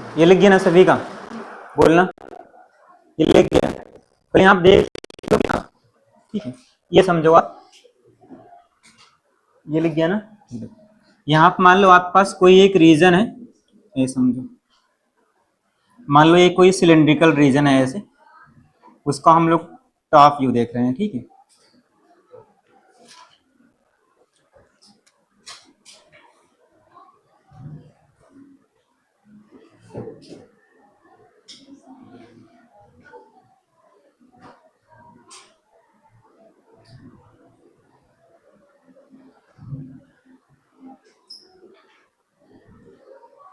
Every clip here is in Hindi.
ये लिख गया ना सभी का, बोलना ये लिख गया। कहीं आप देख लो क्या, ठीक है, ये समझो आप, ये लिख गया ना। यहाँ पे मान लो आपके पास कोई एक रीजन है, ये समझो, मान लो ये कोई सिलेंड्रिकल रीजन है ऐसे, उसका हम लोग टॉप व्यू देख रहे हैं, ठीक है।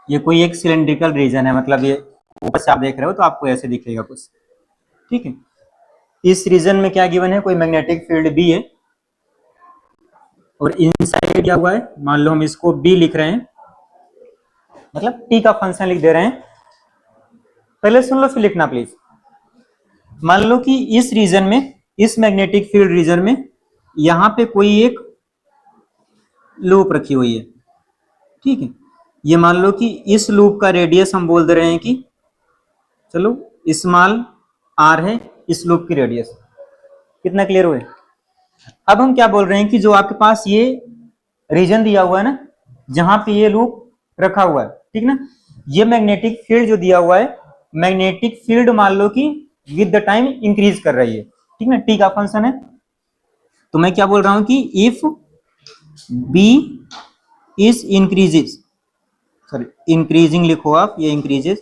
ये कोई एक सिलेंड्रिकल रीजन है, मतलब ये ऊपर से आप देख रहे हो तो आपको ऐसे दिखेगा कुछ, ठीक है। इस रीजन में क्या गिवन है, कोई मैग्नेटिक फील्ड बी है, और इनसाइड क्या हुआ है, मान लो हम इसको बी लिख रहे हैं, मतलब टी का फंक्शन लिख दे रहे हैं। पहले सुन लो फिर लिखना प्लीज। मान लो कि इस रीजन में, इस मैग्नेटिक फील्ड रीजन में यहां पे कोई एक लूप रखी हुई है, ठीक है। ये मान लो कि इस लूप का रेडियस हम बोल दे रहे हैं कि चलो स्मॉल आर है इस लूप की रेडियस। कितना क्लियर हुए? अब हम क्या बोल रहे हैं कि जो आपके पास ये रीजन दिया हुआ है ना, जहां पे ये लूप रखा हुआ है, ठीक ना, ये मैग्नेटिक फील्ड जो दिया हुआ है, मैग्नेटिक फील्ड मान लो कि विद द टाइम इंक्रीज कर रही है, ठीक ना, टी का फंक्शन है। तो मैं क्या बोल रहा हूं कि if B is increases, sorry increasing लिखो आप, ये increases,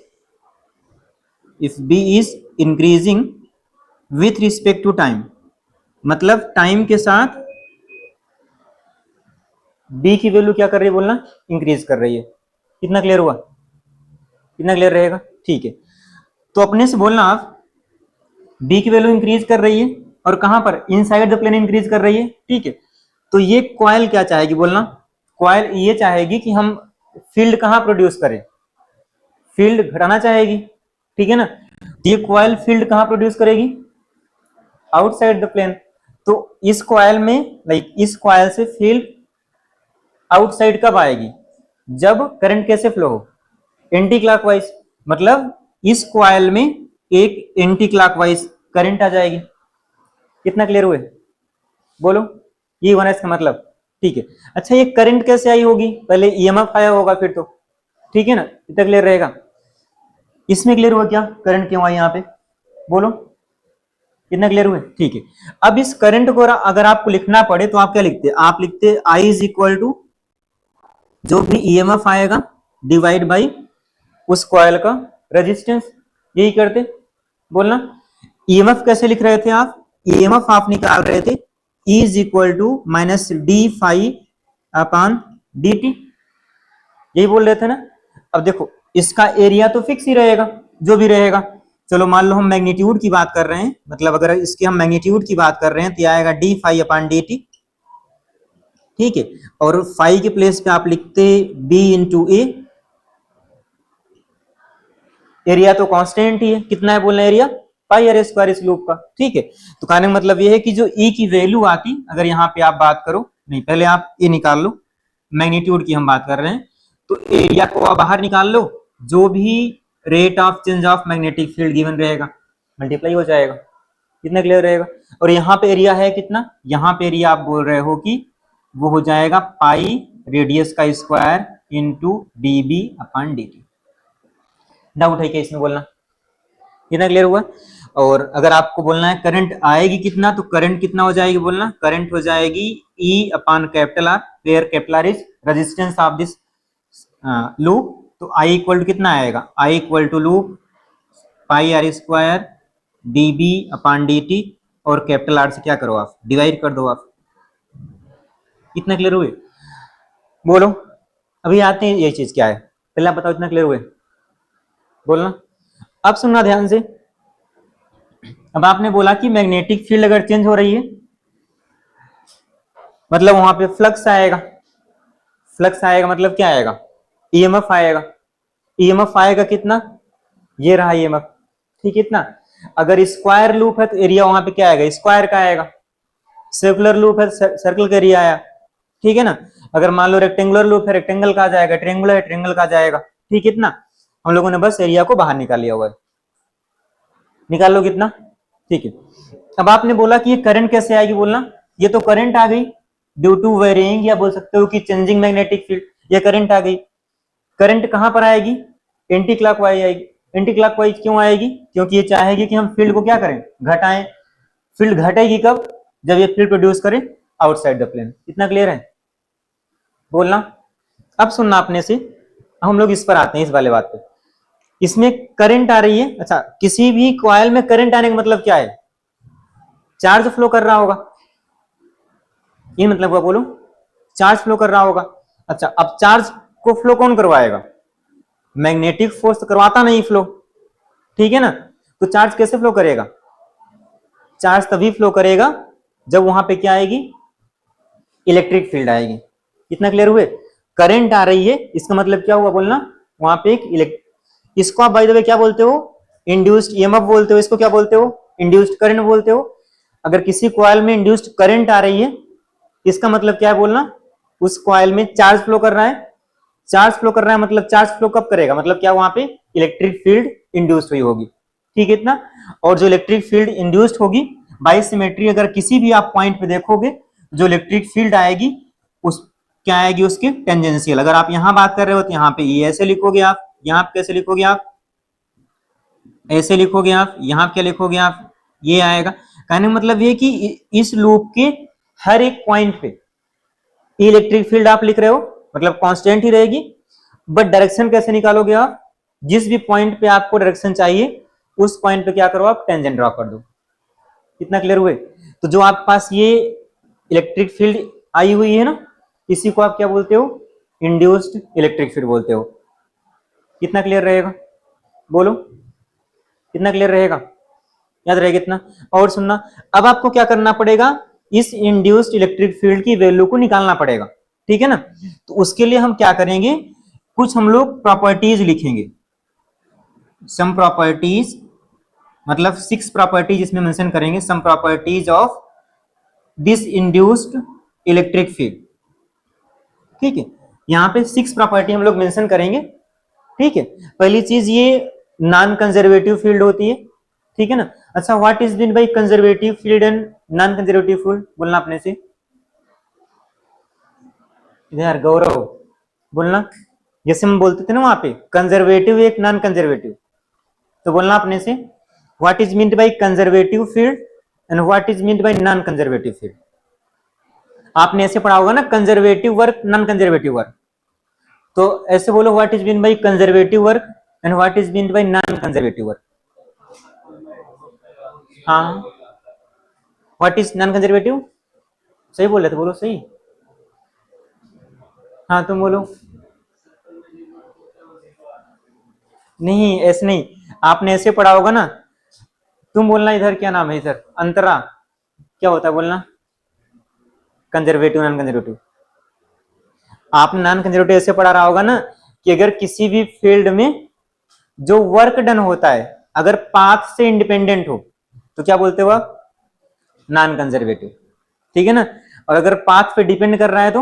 if B is increasing with respect to time, मतलब टाइम के साथ बी की वैल्यू क्या कर रही है, बोलना इंक्रीज कर रही है। कितना क्लियर हुआ? कितना क्लियर रहेगा? ठीक है, तो अपने से बोलना आप, बी की वैल्यू इंक्रीज कर रही है और कहां पर, इनसाइड द प्लेन इंक्रीज कर रही है, ठीक है। तो ये कॉइल क्या चाहेगी, बोलना कॉइल ये चाहेगी कि हम फील्ड कहां प्रोड्यूस करें, फील्ड घटाना चाहेगी, ठीक है ना। ये कॉइल फील्ड कहां प्रोड्यूस करेगी, आउटसाइड द प्लेन। तो इस कॉइल में, लाइक इस कॉइल से फील्ड आउटसाइड कब आएगी, जब करंट कैसे फ्लो हो, एंटी क्लॉकवाइज, मतलब इस कॉइल में एक एंटी क्लॉकवाइज करंट आ जाएगी। कितना क्लियर हुए? बोलो, ये होना इसका मतलब, ठीक है। अच्छा ये करंट कैसे आई होगी, पहले ईएमएफ आया होगा फिर तो, ठीक है ना, कितना क्लियर रहेगा? इसमें क्लियर हुआ क्या, करंट क्यों आई यहाँ पे, बोलो कितना क्लियर हुए? ठीक है। अब इस करंट को अगर आपको लिखना पड़े तो आप क्या लिखते, आप लिखते आई इज इक्वल टू जो भी ईएमएफ आएगा डिवाइड बाई उस कॉइल का रेजिस्टेंस, यही करते। बोलना ईएमएफ कैसे लिख रहे थे आप, ईएमएफ आप निकाल रहे थे E is equal to minus D phi upon D T, यही बोल रहे थे ना। अब देखो इसका एरिया तो फिक्स ही रहेगा, जो भी रहेगा। चलो मान लो हम मैग्नीट्यूड की बात कर रहे हैं, मतलब अगर इसके हम मैग्नीट्यूड की बात कर रहे हैं तो आएगा D phi upon D T, ठीक है। और फाई के प्लेस पे आप लिखते बी इंटू ए, एरिया तो कांस्टेंट ही है, कितना है बोलना एरिया, पाई आर स्क्वायर इस लूप का, ठीक है। तो कहने का मतलब ये है कि जो ई की वैल्यू आती, अगर यहाँ पे आप बात करो, नहीं पहले आप ये निकाल लो, मैग्नीट्यूड की हम बात कर रहे हैं, तो एरिया को आप बाहर निकाल लो, जो भी rate of change of magnetic field given रहेगा मल्टीप्लाई हो जाएगा। कितना क्लियर रहेगा? और यहाँ पे एरिया है कितना, यहाँ पे एरिया आप बोल रहे हो कि वो हो जाएगा पाई रेडियस का square into D B upon D T. Doubt है क्या इसमें, बोलना कितना क्लियर हुआ? और अगर आपको बोलना है करंट आएगी कितना, तो करंट कितना हो जाएगी, बोलना करंट हो जाएगी E upon capital R, where capital R is resistance of this loop. तो I इक्वल टू कितना आएगा, I equal to loop pi R square D B upon D T, और कैपिटल आर से क्या करो आप, डिवाइड कर दो आप। इतना क्लियर हुए? बोलो अभी आते हैं ये चीज क्या है, पहले आप बताओ इतना क्लियर हुए, बोलना। अब सुनना ध्यान से, अब आपने बोला कि मैग्नेटिक फील्ड अगर चेंज हो रही है, मतलब वहां पे फ्लक्स आएगा, फ्लक्स आएगा मतलब क्या आएगा, ईएमएफ आएगा, ईएमएफ आएगा कितना, ये रहा ईएमएफ, ठीक है। इतना अगर स्क्वायर लूप है तो एरिया वहां पे क्या आएगा, स्क्वायर का आएगा, सर्कुलर लूप है सर्कल का एरिया आया, ठीक है ना। अगर मान लो रेक्टेंगुलर लूप है, रेक्टेंगल का आ जाएगा, ट्रायंगुलर है ट्रायंगल का आ जाएगा, ठीक है। इतना हम लोगों ने बस एरिया को बाहर निकाल लिया हुआ है। निकाल लो कितना, ठीक है। अब आपने बोला कि ये करंट कैसे आएगी, बोलना ये तो करंट आ गई ड्यू टू वेरिंग, या बोल सकते हो कि चेंजिंग मैग्नेटिक फील्ड, ये करंट आ गई। करंट कहां पर आएगी, एंटी क्लॉकवाइज आएगी। एंटी क्लॉकवाइज क्यों आएगी, क्योंकि ये चाहेगी कि हम फील्ड को क्या करें, घटाएं। फील्ड घटेगी कब, जब ये फील्ड प्रोड्यूस करे आउटसाइड द प्लेन। इतना क्लियर है, बोलना। अब सुनना अपने से, हम लोग इस पर आते हैं, इस वाले बात पे। इसमें करंट आ रही है, अच्छा किसी भी कॉइल में करंट आने का मतलब क्या है, चार्ज फ्लो कर रहा होगा, ये मतलब क्या बोलो, चार्ज फ्लो कर रहा होगा। अच्छा अब चार्ज को फ्लो कौन करवाएगा, मैग्नेटिक फोर्स करवाता नहीं फ्लो, ठीक है ना। तो चार्ज कैसे फ्लो करेगा, चार्ज तभी फ्लो करेगा जब वहां पे क्या आएगी, इलेक्ट्रिक फील्ड आएगी। कितना क्लियर हुए, करंट आ रही है इसका मतलब क्या हुआ, बोलना वहां पे एक इसको आप बाय द वे क्या बोलते हो, इंड्यूस्ड ईएमएफ बोलते हो, इसको क्या बोलते हो, इंड्यूस्ड करंट बोलते हो। अगर किसी कॉइल में इंड्यूस्ड करंट आ रही है, इसका मतलब क्या है, बोलना उस कॉइल में चार्ज फ्लो कर रहा है। चार्ज फ्लो कर रहा है मतलब चार्ज फ्लो कब करेगा, मतलब क्या वहां पे इलेक्ट्रिक फील्ड इंड्यूस्ड हुई होगी, ठीक है इतना। और जो इलेक्ट्रिक फील्ड इंड्यूस्ड होगी बाय सिमेट्री, अगर किसी भी आप पॉइंट पे देखोगे जो इलेक्ट्रिक फील्ड आएगी उस क्या आएगी, उसके टेंजेंशियल। अगर आप यहां बात कर रहे हो तो यहाँ पे ये ऐसे लिखोगे आप, यहां कैसे लिखोगे आप, ऐसे लिखोगे आप, यहां क्या लिखोगे आप, ये आएगा। कहने का मतलब ये कि इस लूप के हर एक पॉइंट पे इलेक्ट्रिक फील्ड आप लिख रहे हो, मतलब कांस्टेंट ही रहेगी, बट डायरेक्शन कैसे निकालोगे आप, जिस भी पॉइंट पे आपको डायरेक्शन चाहिए उस पॉइंट पे क्या करो आप, टेंजेंट ड्रॉ कर दो। कितना क्लियर हुए। तो जो आपके पास ये इलेक्ट्रिक फील्ड आई हुई है ना, इसी को आप क्या बोलते हो, इंड्यूस्ड इलेक्ट्रिक फील्ड बोलते हो। कितना क्लियर रहेगा, बोलो कितना क्लियर रहेगा, याद रहेगा कितना। और सुनना, अब आपको क्या करना पड़ेगा, इस इंड्यूस्ड इलेक्ट्रिक फील्ड की वैल्यू को निकालना पड़ेगा, ठीक है ना। तो उसके लिए हम क्या करेंगे, कुछ हम लोग प्रॉपर्टीज लिखेंगे, सम प्रॉपर्टीज, मतलब 6 प्रॉपर्टीज इसमें मेंशन करेंगे, some properties of this induced electric field, ठीक है। यहां पे 6 प्रॉपर्टी हम लोग मेंशन करेंगे, ठीक है। पहली चीज ये नॉन कंजर्वेटिव फील्ड होती है, ठीक है ना। अच्छा what is mean by conservative field and non conservative field, बोलना अपने से, इधर गौरव बोलना। जैसे हम बोलते थे ना वहां पे कंजर्वेटिव एक नॉन कंजर्वेटिव, तो बोलना अपने से what is mean by conservative field and what is mean by non conservative field. आपने ऐसे पढ़ा होगा ना, conservative work non conservative work, तो ऐसे बोलो what is mean by conservative work and what is mean by non conservative work. हाँ व्हाट इज नॉन कंजर्वेटिव, सही बोल रहे थे, बोलो सही। हाँ तुम बोलो, नहीं ऐसे नहीं, आपने ऐसे पढ़ा होगा ना। तुम बोलना इधर क्या नाम है, इधर अंतरा क्या होता है, बोलना कंजर्वेटिव नॉन कंजर्वेटिव। आपने नॉन कंजर्वेटिव ऐसे पढ़ा रहा होगा ना कि अगर किसी भी फील्ड में जो वर्क डन होता है अगर पाथ से इंडिपेंडेंट हो तो क्या बोलते हो आप, नॉन कंजर्वेटिव, ठीक है ना। और अगर पाथ पे डिपेंड कर रहा है तो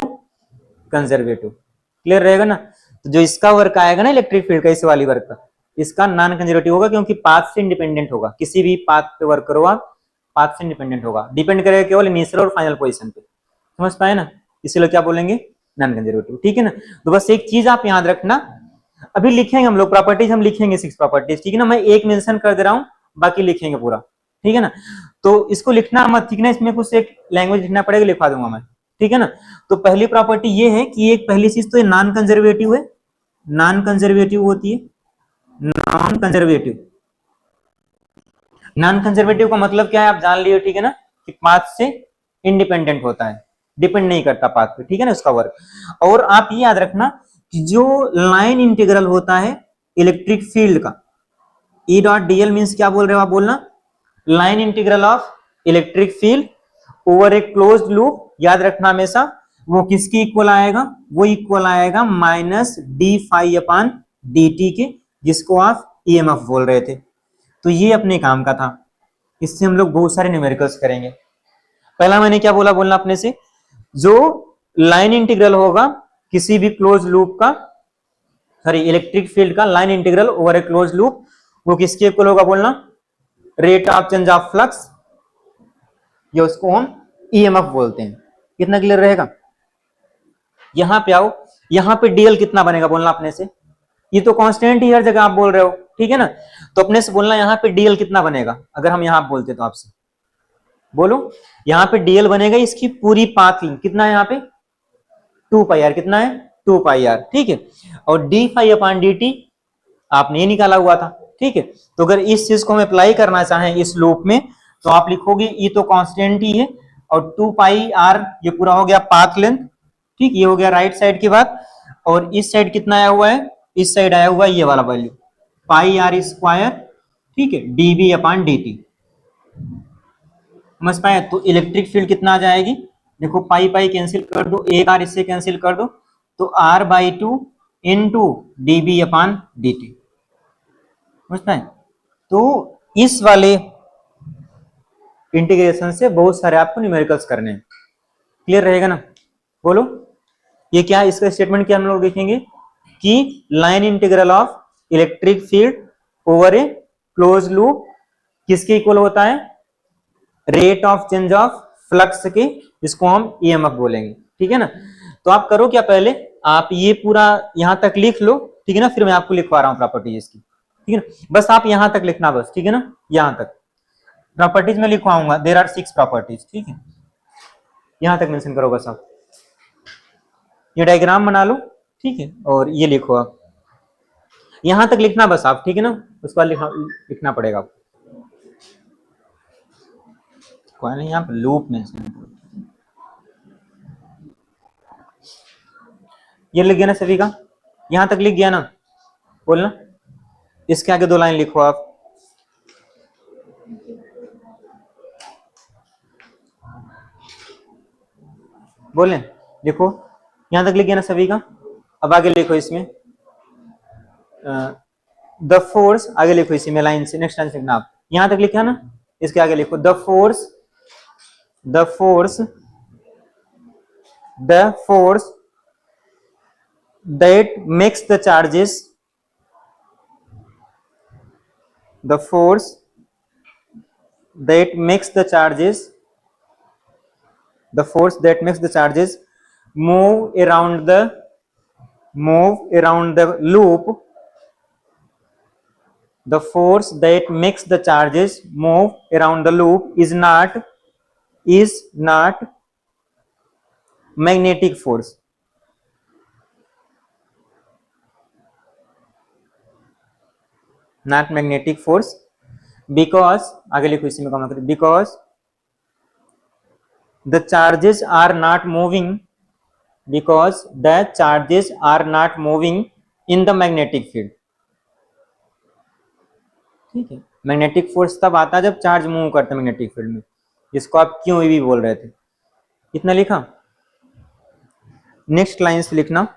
कंजर्वेटिव। क्लियर रहेगा ना। तो जो इसका वर्क आएगा ना इलेक्ट्रिक फील्ड का, इस वाली वर्क का, इसका नॉन कंजर्वेटिव होगा क्योंकि पाथ से इंडिपेंडेंट होगा। किसी भी पाथ पे वर्क करो आप, पाथ से इंडिपेंडेंट होगा, डिपेंड करेगा केवल इनिशियल और फाइनल पोजीशन पे। समझ पाए ना, इसीलिए क्या बोलेंगे, नॉन कंजर्वेटिव, ठीक है ना। तो बस एक चीज आप याद रखना, अभी लिखेंगे हम लोग प्रॉपर्टीज, हम लिखेंगे 6 प्रॉपर्टीज, ठीक है ना। मैं एक मेंशन कर दे रहा हूं, बाकी लिखेंगे पूरा, ठीक है ना। तो इसको लिखना मत, ठीक है ना, इसमें कुछ एक लैंग्वेज लिखना पड़ेगा, लिखवा दूंगा मैं, ठीक है ना। तो पहली प्रॉपर्टी ये है कि एक पहली चीज तो ये नॉन कंजर्वेटिव है, नॉन कंजर्वेटिव होती है, नॉन कंजर्वेटिव। नॉन कंजर्वेटिव का मतलब क्या है आप जान लियो, ठीक है ना, कि पाथ से इंडिपेंडेंट होता है, डिपेंड नहीं करता पाथ पे, ठीक है ना, उसका वर्क। और आप ये याद रखना कि जो लाइन इंटीग्रल होता है इलेक्ट्रिक फील्ड का, ई डॉट डीएल मीन्स क्या बोल रहे हो आप, बोलना line integral of electric field over a closed loop. याद रखना हमेशा वो किसकी इक्वल आएगा, वो इक्वल आएगा माइनस डी फाई अपान डी टी के, जिसको आप ईएमएफ बोल रहे थे। तो ये अपने काम का था, इससे हम लोग बहुत सारे न्यूमेरिकल्स करेंगे। पहला मैंने क्या बोला, बोलना अपने से, जो लाइन इंटीग्रल होगा किसी भी क्लोज लूप का सॉरी इलेक्ट्रिक फील्ड का लाइन इंटीग्रल ओवर ए क्लोज लूप वो किसके इक्वल होगा बोलना, rate of change of flux, या उसको हम ईएमएफ बोलते हैं। कितना क्लियर रहेगा? यहां पे आओ, यहां पे डीएल कितना बनेगा बोलना अपने से, ये तो कांस्टेंट ही हर जगह आप बोल रहे हो, ठीक है ना, तो अपने से बोलना यहां पे डीएल कितना बनेगा, अगर हम यहां बोलते तो आपसे बोलो, यहां पे डीएल बनेगा इसकी पूरी पाथ लेंथ, कितना है यहाँ पे 2 पाई आर, कितना है 2 पाई आर, ठीक है, और D phi upon D T आपने ये निकाला हुआ था, ठीक है। तो अगर इस चीज को हम अप्लाई करना चाहें इस लूप में तो आप लिखोगे ये तो कांस्टेंट ही है, और 2 पाई आर ये पूरा हो गया पाथ लेंथ, ठीक, ये हो गया राइट साइड की बात, और इस साइड कितना आया हुआ है, इस साइड आया हुआ है ये वाला वैल्यू पाई आर स्क्वायर, ठीक है, डीबी अपॉन डी समझ पाए। तो इलेक्ट्रिक फील्ड कितना आ जाएगी, देखो पाई पाई कैंसिल कर दो, एक आर इससे कैंसिल कर दो, तो R by two into D B upon D T, समझ पाए। तो इस वाले इंटीग्रेशन से बहुत सारे आपको न्यूमेरिकल्स करने हैं, क्लियर रहेगा ना, बोलो ये क्या, इसका स्टेटमेंट क्या हम लोग देखेंगे कि line integral of electric field over A close loop किसके इक्वल होता है, rate of change of flux के, इसको हम ईएमएफ बोलेंगे, ठीक है ना। तो आप करो क्या, पहले आप ये पूरा यहां तक लिख लो, ठीक है ना, फिर मैं आपको लिखवा रहा हूं प्रॉपर्टीज की, ठीक है ना, बस आप यहां तक लिखना बस, ठीक है ना, यहां तक प्रॉपर्टीज में लिखवाऊंगा, देयर आर 6 प्रॉपर्टीज, ठीक है, यहां तक मेंशन करो बस आप, ये डायग्राम बना लो, ठीक है, और ये लिखो आप, यहां तक लिखना बस आप, ठीक है ना, उसके बाद लिखना पड़ेगा आपको, कोई नहीं, आप लूप में ये लिख गया ना सभी का, यहां तक लिख गया ना, बोलना इसके आगे 2 लाइन लिखो आप, बोले लिखो, यहां तक लिख गया ना सभी का, अब आगे लिखो इसमें द फोर्स, आगे लिखो इसी में लाइन से, नेक्स्ट लाइन से लिखना आप, यहां तक लिखा ना, इसके आगे लिखो the force that makes the charges, the force that makes the charges, the force that makes the charges move around the loop, the force that makes the charges move around the loop is not magnetic force, not magnetic force, because आगे लिखो इसी में कॉमा करो, because the charges are not moving, because the charges are not moving in the magnetic field, ठीक है, मैग्नेटिक फोर्स तब आता है जब चार्ज मूव करते हैं मैग्नेटिक फील्ड में, इसको आप क्यों भी बोल रहे थे, इतना लिखा। नेक्स्ट लाइन से लिखना,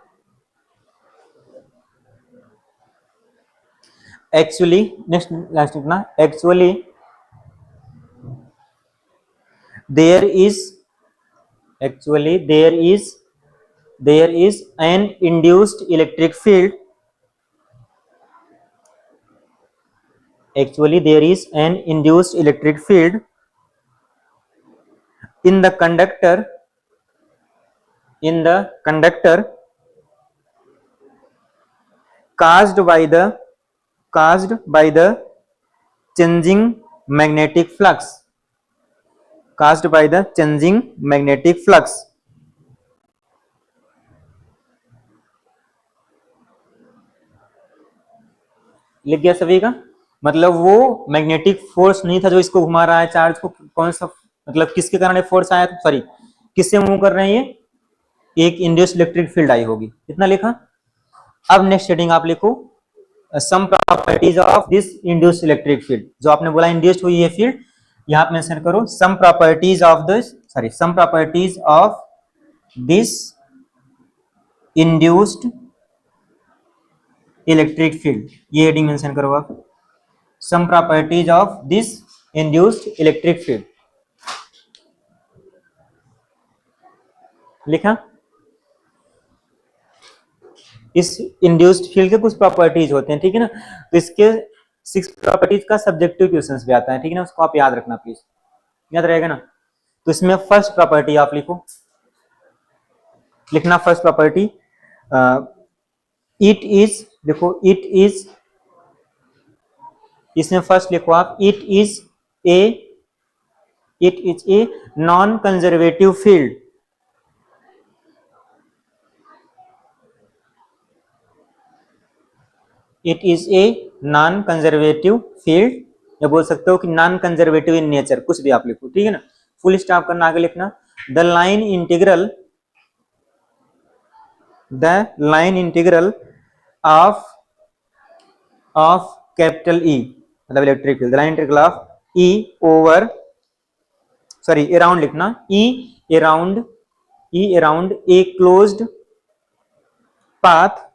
एक्चुअली, नेक्स्ट लाइन लिखना, actually there is an induced electric field, actually there is an induced electric field in the conductor caused by the changing magnetic flux, caused by the changing magnetic flux, लिख गया सभी का, मतलब वो मैग्नेटिक फोर्स नहीं था जो इसको घुमा रहा है चार्ज को, कौन सा मतलब किसके कारण फोर्स आया, तो सॉरी किससे मूव कर रहे हैं ये, एक इंड्यूस्ड इलेक्ट्रिक फील्ड आई होगी, इतना लिखा। अब नेक्स्ट हेडिंग आप लिखो some properties of this induced electric field, जो आपने बोला इंड्यूस्ड हुई है फील्ड, यहां पे मेंशन करो some properties of this induced electric field, ये हेडिंग मेंशन करो आप, some properties of this induced electric field, लिखा। इस इंड्यूस्ड फील्ड के कुछ प्रॉपर्टीज होते हैं, ठीक है ना। तो इसके 6 प्रॉपर्टीज का सब्जेक्टिव क्वेश्चंस भी आता है, ठीक है ना, उसको आप याद रखना प्लीज, याद रहेगा ना। तो इसमें फर्स्ट प्रॉपर्टी आप लिखो, लिखना फर्स्ट प्रॉपर्टी, इट इज, देखो इट इज, इसमें फर्स्ट लिखो आप, a it is a non conservative field, it is a non conservative field, या बोल सकते हो कि नॉन कंजर्वेटिव इन नेचर, कुछ भी आप लिखो, ठीक है ना। फुल स्टॉप करना, आगे लिखना, the line integral, the line integral of capital E, मतलब electric field, the line integral of E over, sorry around लिखना, E around a closed path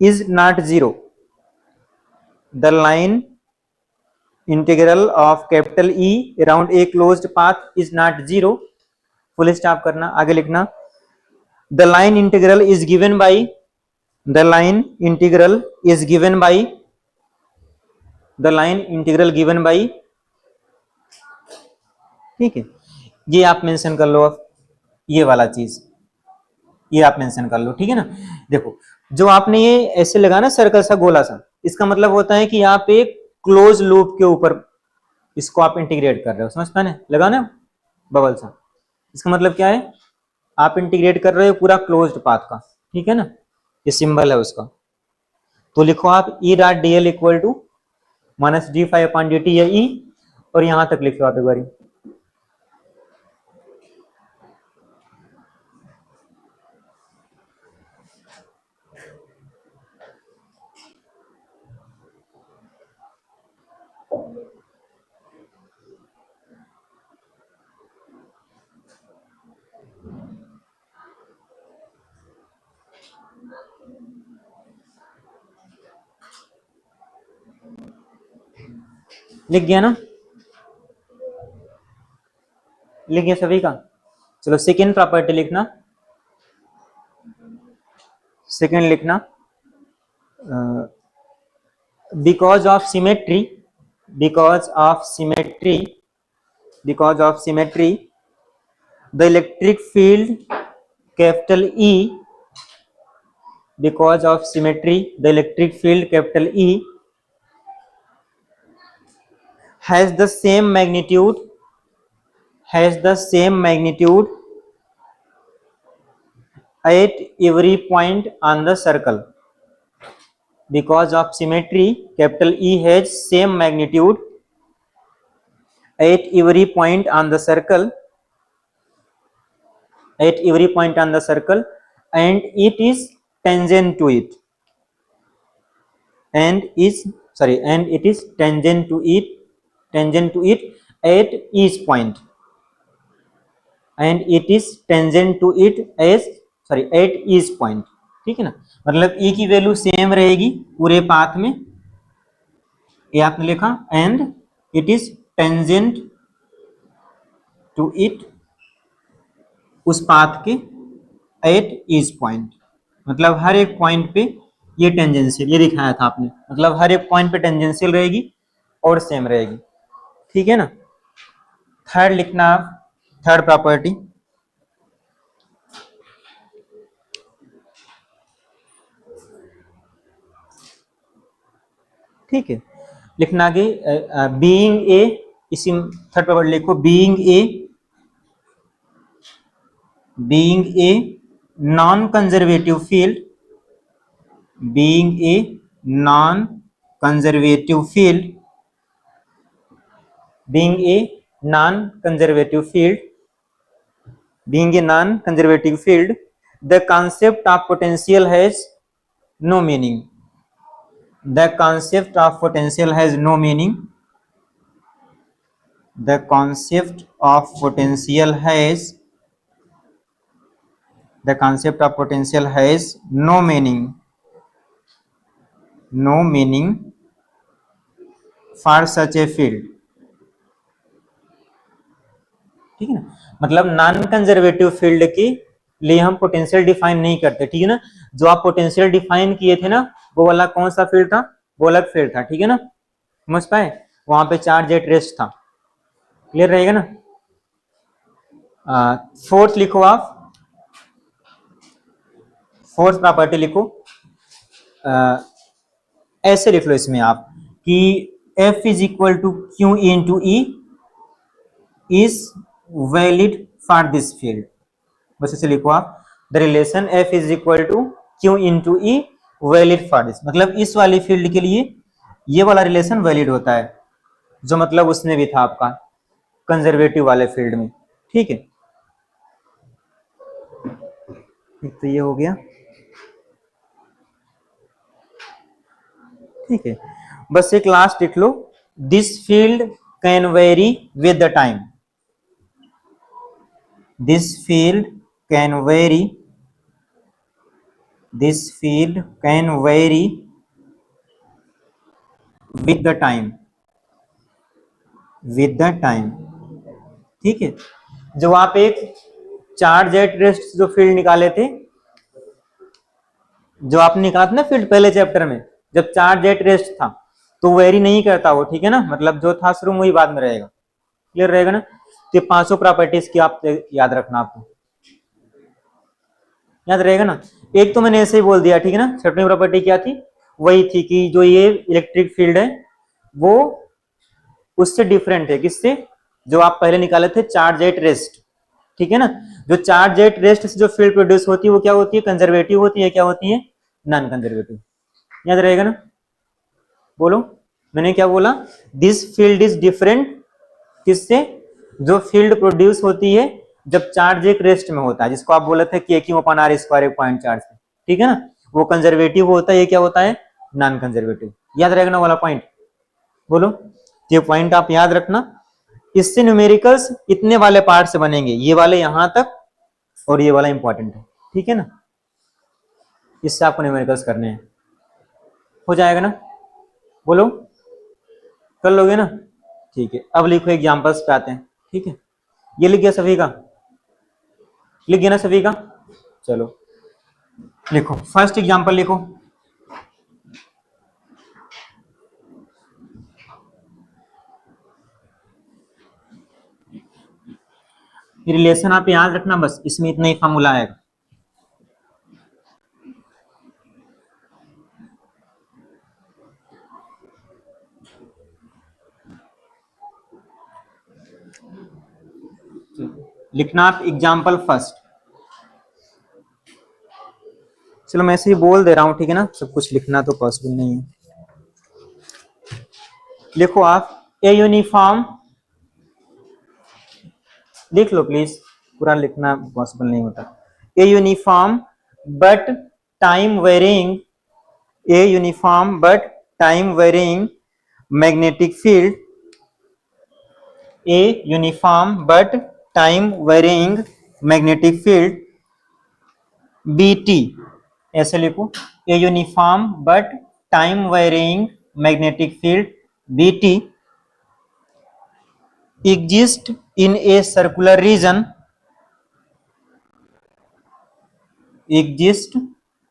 is not zero, the line integral of capital E around a closed path is not zero, full stop करना, आगे लिखना, the line integral is given by, the line integral is given by, the line integral given by, ठीक है। ये आप मेंशन कर लो, अब ये वाला चीज ये आप मेंशन कर लो, ठीक है ना। देखो जो आपने ये ऐसे लगा ना सर्कल सा गोला सा, इसका मतलब होता है कि आप एक क्लोज लूप के ऊपर इसको आप इंटीग्रेट कर रहे हो, समझ पाए, लगा ना बबल सा, इसका मतलब क्या है, आप इंटीग्रेट कर रहे हो पूरा क्लोज्ड पाथ का, ठीक है ना, ये सिंबल है उसका। तो लिखो आप E dot D L equal to minus D phi upon D T, या ई, और यहां तक लिखो आप एक बारी, लिख गया ना, लिख गया सभी का। चलो सेकेंड प्रॉपर्टी लिखना, सेकेंड लिखना, because of symmetry, because of symmetry, because of symmetry the electric field capital E, because of symmetry the electric field capital E has the same magnitude, has the same magnitude at every point on the circle, because of symmetry capital E has same magnitude at every point on the circle, at every point on the circle, and it is tangent to it, and is, sorry, and it is tangent to it, tangent to it at each point, and it is tangent to it as, sorry, at each point, ठीक है ना। मतलब E की वैल्यू सेम रहेगी पूरे पाथ में, ये आपने लिखा, and it is tangent to it, उस पाथ के एट ईच पॉइंट, मतलब हर एक पॉइंट पे ये टेंजेंशियल, ये दिखाया था आपने, मतलब हर एक पॉइंट पे टेंजेंशियल रहेगी और सेम रहेगी, ठीक है ना। थर्ड लिखना आप, थर्ड प्रॉपर्टी, ठीक है, लिखना आगे, बीइंग ए, इसी थर्ड प्रॉपर्टी लिखो, being a, being a non conservative field, being a non conservative field, being a non-conservative field, being a non-conservative field, the concept of potential has no meaning, the concept of potential has no meaning, the concept of potential has, the concept of potential has no meaning, no meaning for such a field, ठीक है ना। मतलब नॉन कंजर्वेटिव फील्ड की लिए हम पोटेंशियल डिफाइन नहीं करते, ठीक है ना। जो आप पोटेंशियल डिफाइन किए थे ना, वो वाला कौन सा फील्ड था, वो अलग फील्ड था, ठीक है ना, समझ पाए। वहां पे चार्ज एट रेस्ट था, क्लियर रहेगा ना। फोर्थ लिखो आप, फोर्थ प्रॉपर्टी लिखो। ऐसे लिख लो इसमें आप कि F is equal to Q into E is valid for this field. बस इसे लिखो आप, the relation F is equal to Q into E valid for this, मतलब इस वाली फील्ड के लिए ये वाला रिलेशन वैलिड होता है, जो मतलब उसमें भी था आपका कंजर्वेटिव वाले फील्ड में, ठीक है। एक तो ये हो गया, ठीक है। बस एक लास्ट लिख लो, this field can vary with the time, this field can vary, this field can vary with the time, with the time, ठीक है। जो आप एक चार्ज एट रेस्ट जो फील्ड निकाले थे, जो आपने निकाला था ना फील्ड पहले चैप्टर में, जब चार्ज एट रेस्ट था तो वेरी नहीं करता वो, ठीक है ना, मतलब जो था शुरू में वही बाद में रहेगा, क्लियर रहेगा ना। तो ये पांचों प्रॉपर्टीज की आप याद रखना, आपको याद रहेगा ना। एक तो मैंने ऐसे ही बोल दिया, ठीक है ना। छठवीं प्रॉपर्टी क्या थी, वही थी कि जो ये इलेक्ट्रिक फील्ड है वो उससे डिफरेंट है, किससे, जो आप पहले निकाले थे चार्ज एट रेस्ट, ठीक है ना। जो चार्ज एट रेस्ट से जो फील्ड प्रोड्यूस होती है वो क्या होती है, कंजर्वेटिव होती है, क्या होती है, नॉन कंजर्वेटिव, याद रहेगा ना। बोलो, मैंने क्या बोला, दिस फील्ड इज डिफरेंट, किससे, जो फील्ड प्रोड्यूस होती है जब चार्ज एक रेस्ट में होता है, जिसको आप बोले थे कि क्यू अपन आर स्क्वायर एक पॉइंट चार्ज है, ठीक है ना, वो कंजर्वेटिव होता है, ये क्या होता है, नॉन कंजर्वेटिव, याद रहेगा ना वाला पॉइंट। बोलो, ये पॉइंट आप याद रखना। इससे न्यूमेरिकल्स इतने वाले पार्ट से बनेंगे, ये वाले यहां तक और ये वाला इंपॉर्टेंट है, ठीक है ना। इससे आपको न्यूमेरिकल्स करने हैं, हो जाएगा ना। बोलो, कर लोगे ना, ठीक है। अब लिखो एग्जांपल्स पे आते हैं, ठीक है। ये लिख गया सभी का, लिख गया ना सभी का, चलो लिखो फर्स्ट एग्जांपल लिखो। रिलेशन आप याद रखना, बस इसमें इतना ही फॉर्मूला आएगा। लिखना आप एग्जांपल फर्स्ट, चलो मैं ऐसे ही बोल दे रहा हूं, ठीक है ना, सब कुछ लिखना तो पॉसिबल नहीं है। लिखो आप, ए यूनिफॉर्म, लिख लो प्लीज, पूरा लिखना पॉसिबल नहीं होता। A uniform but time varying, a uniform but time varying magnetic field, a uniform but time varying magnetic field B T, ऐसे लिखो, a uniform but time varying magnetic field B T exist in a circular region, exist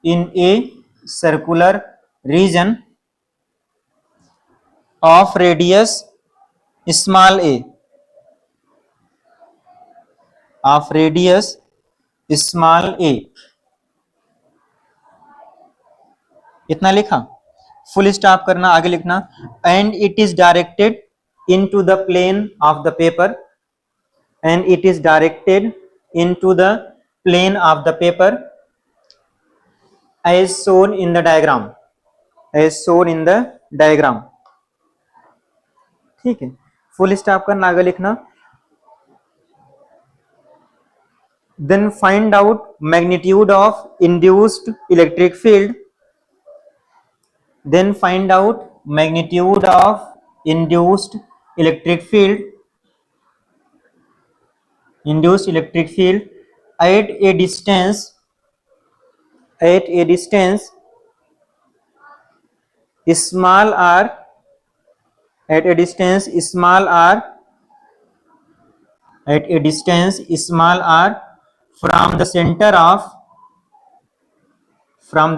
in a circular region of radius small a, of radius small a, इतना लिखा, फुल स्टॉप करना, आगे लिखना, and it is directed into the plane of the paper, and it is directed into the plane of the paper as shown in the diagram, as shown in the diagram, ठीक है। फुल स्टॉप करना, आगे लिखना, then find out magnitude of induced electric field, then find out magnitude of induced electric field, induced electric field at a distance, at a distance small r, at a distance small r, at a distance small r from the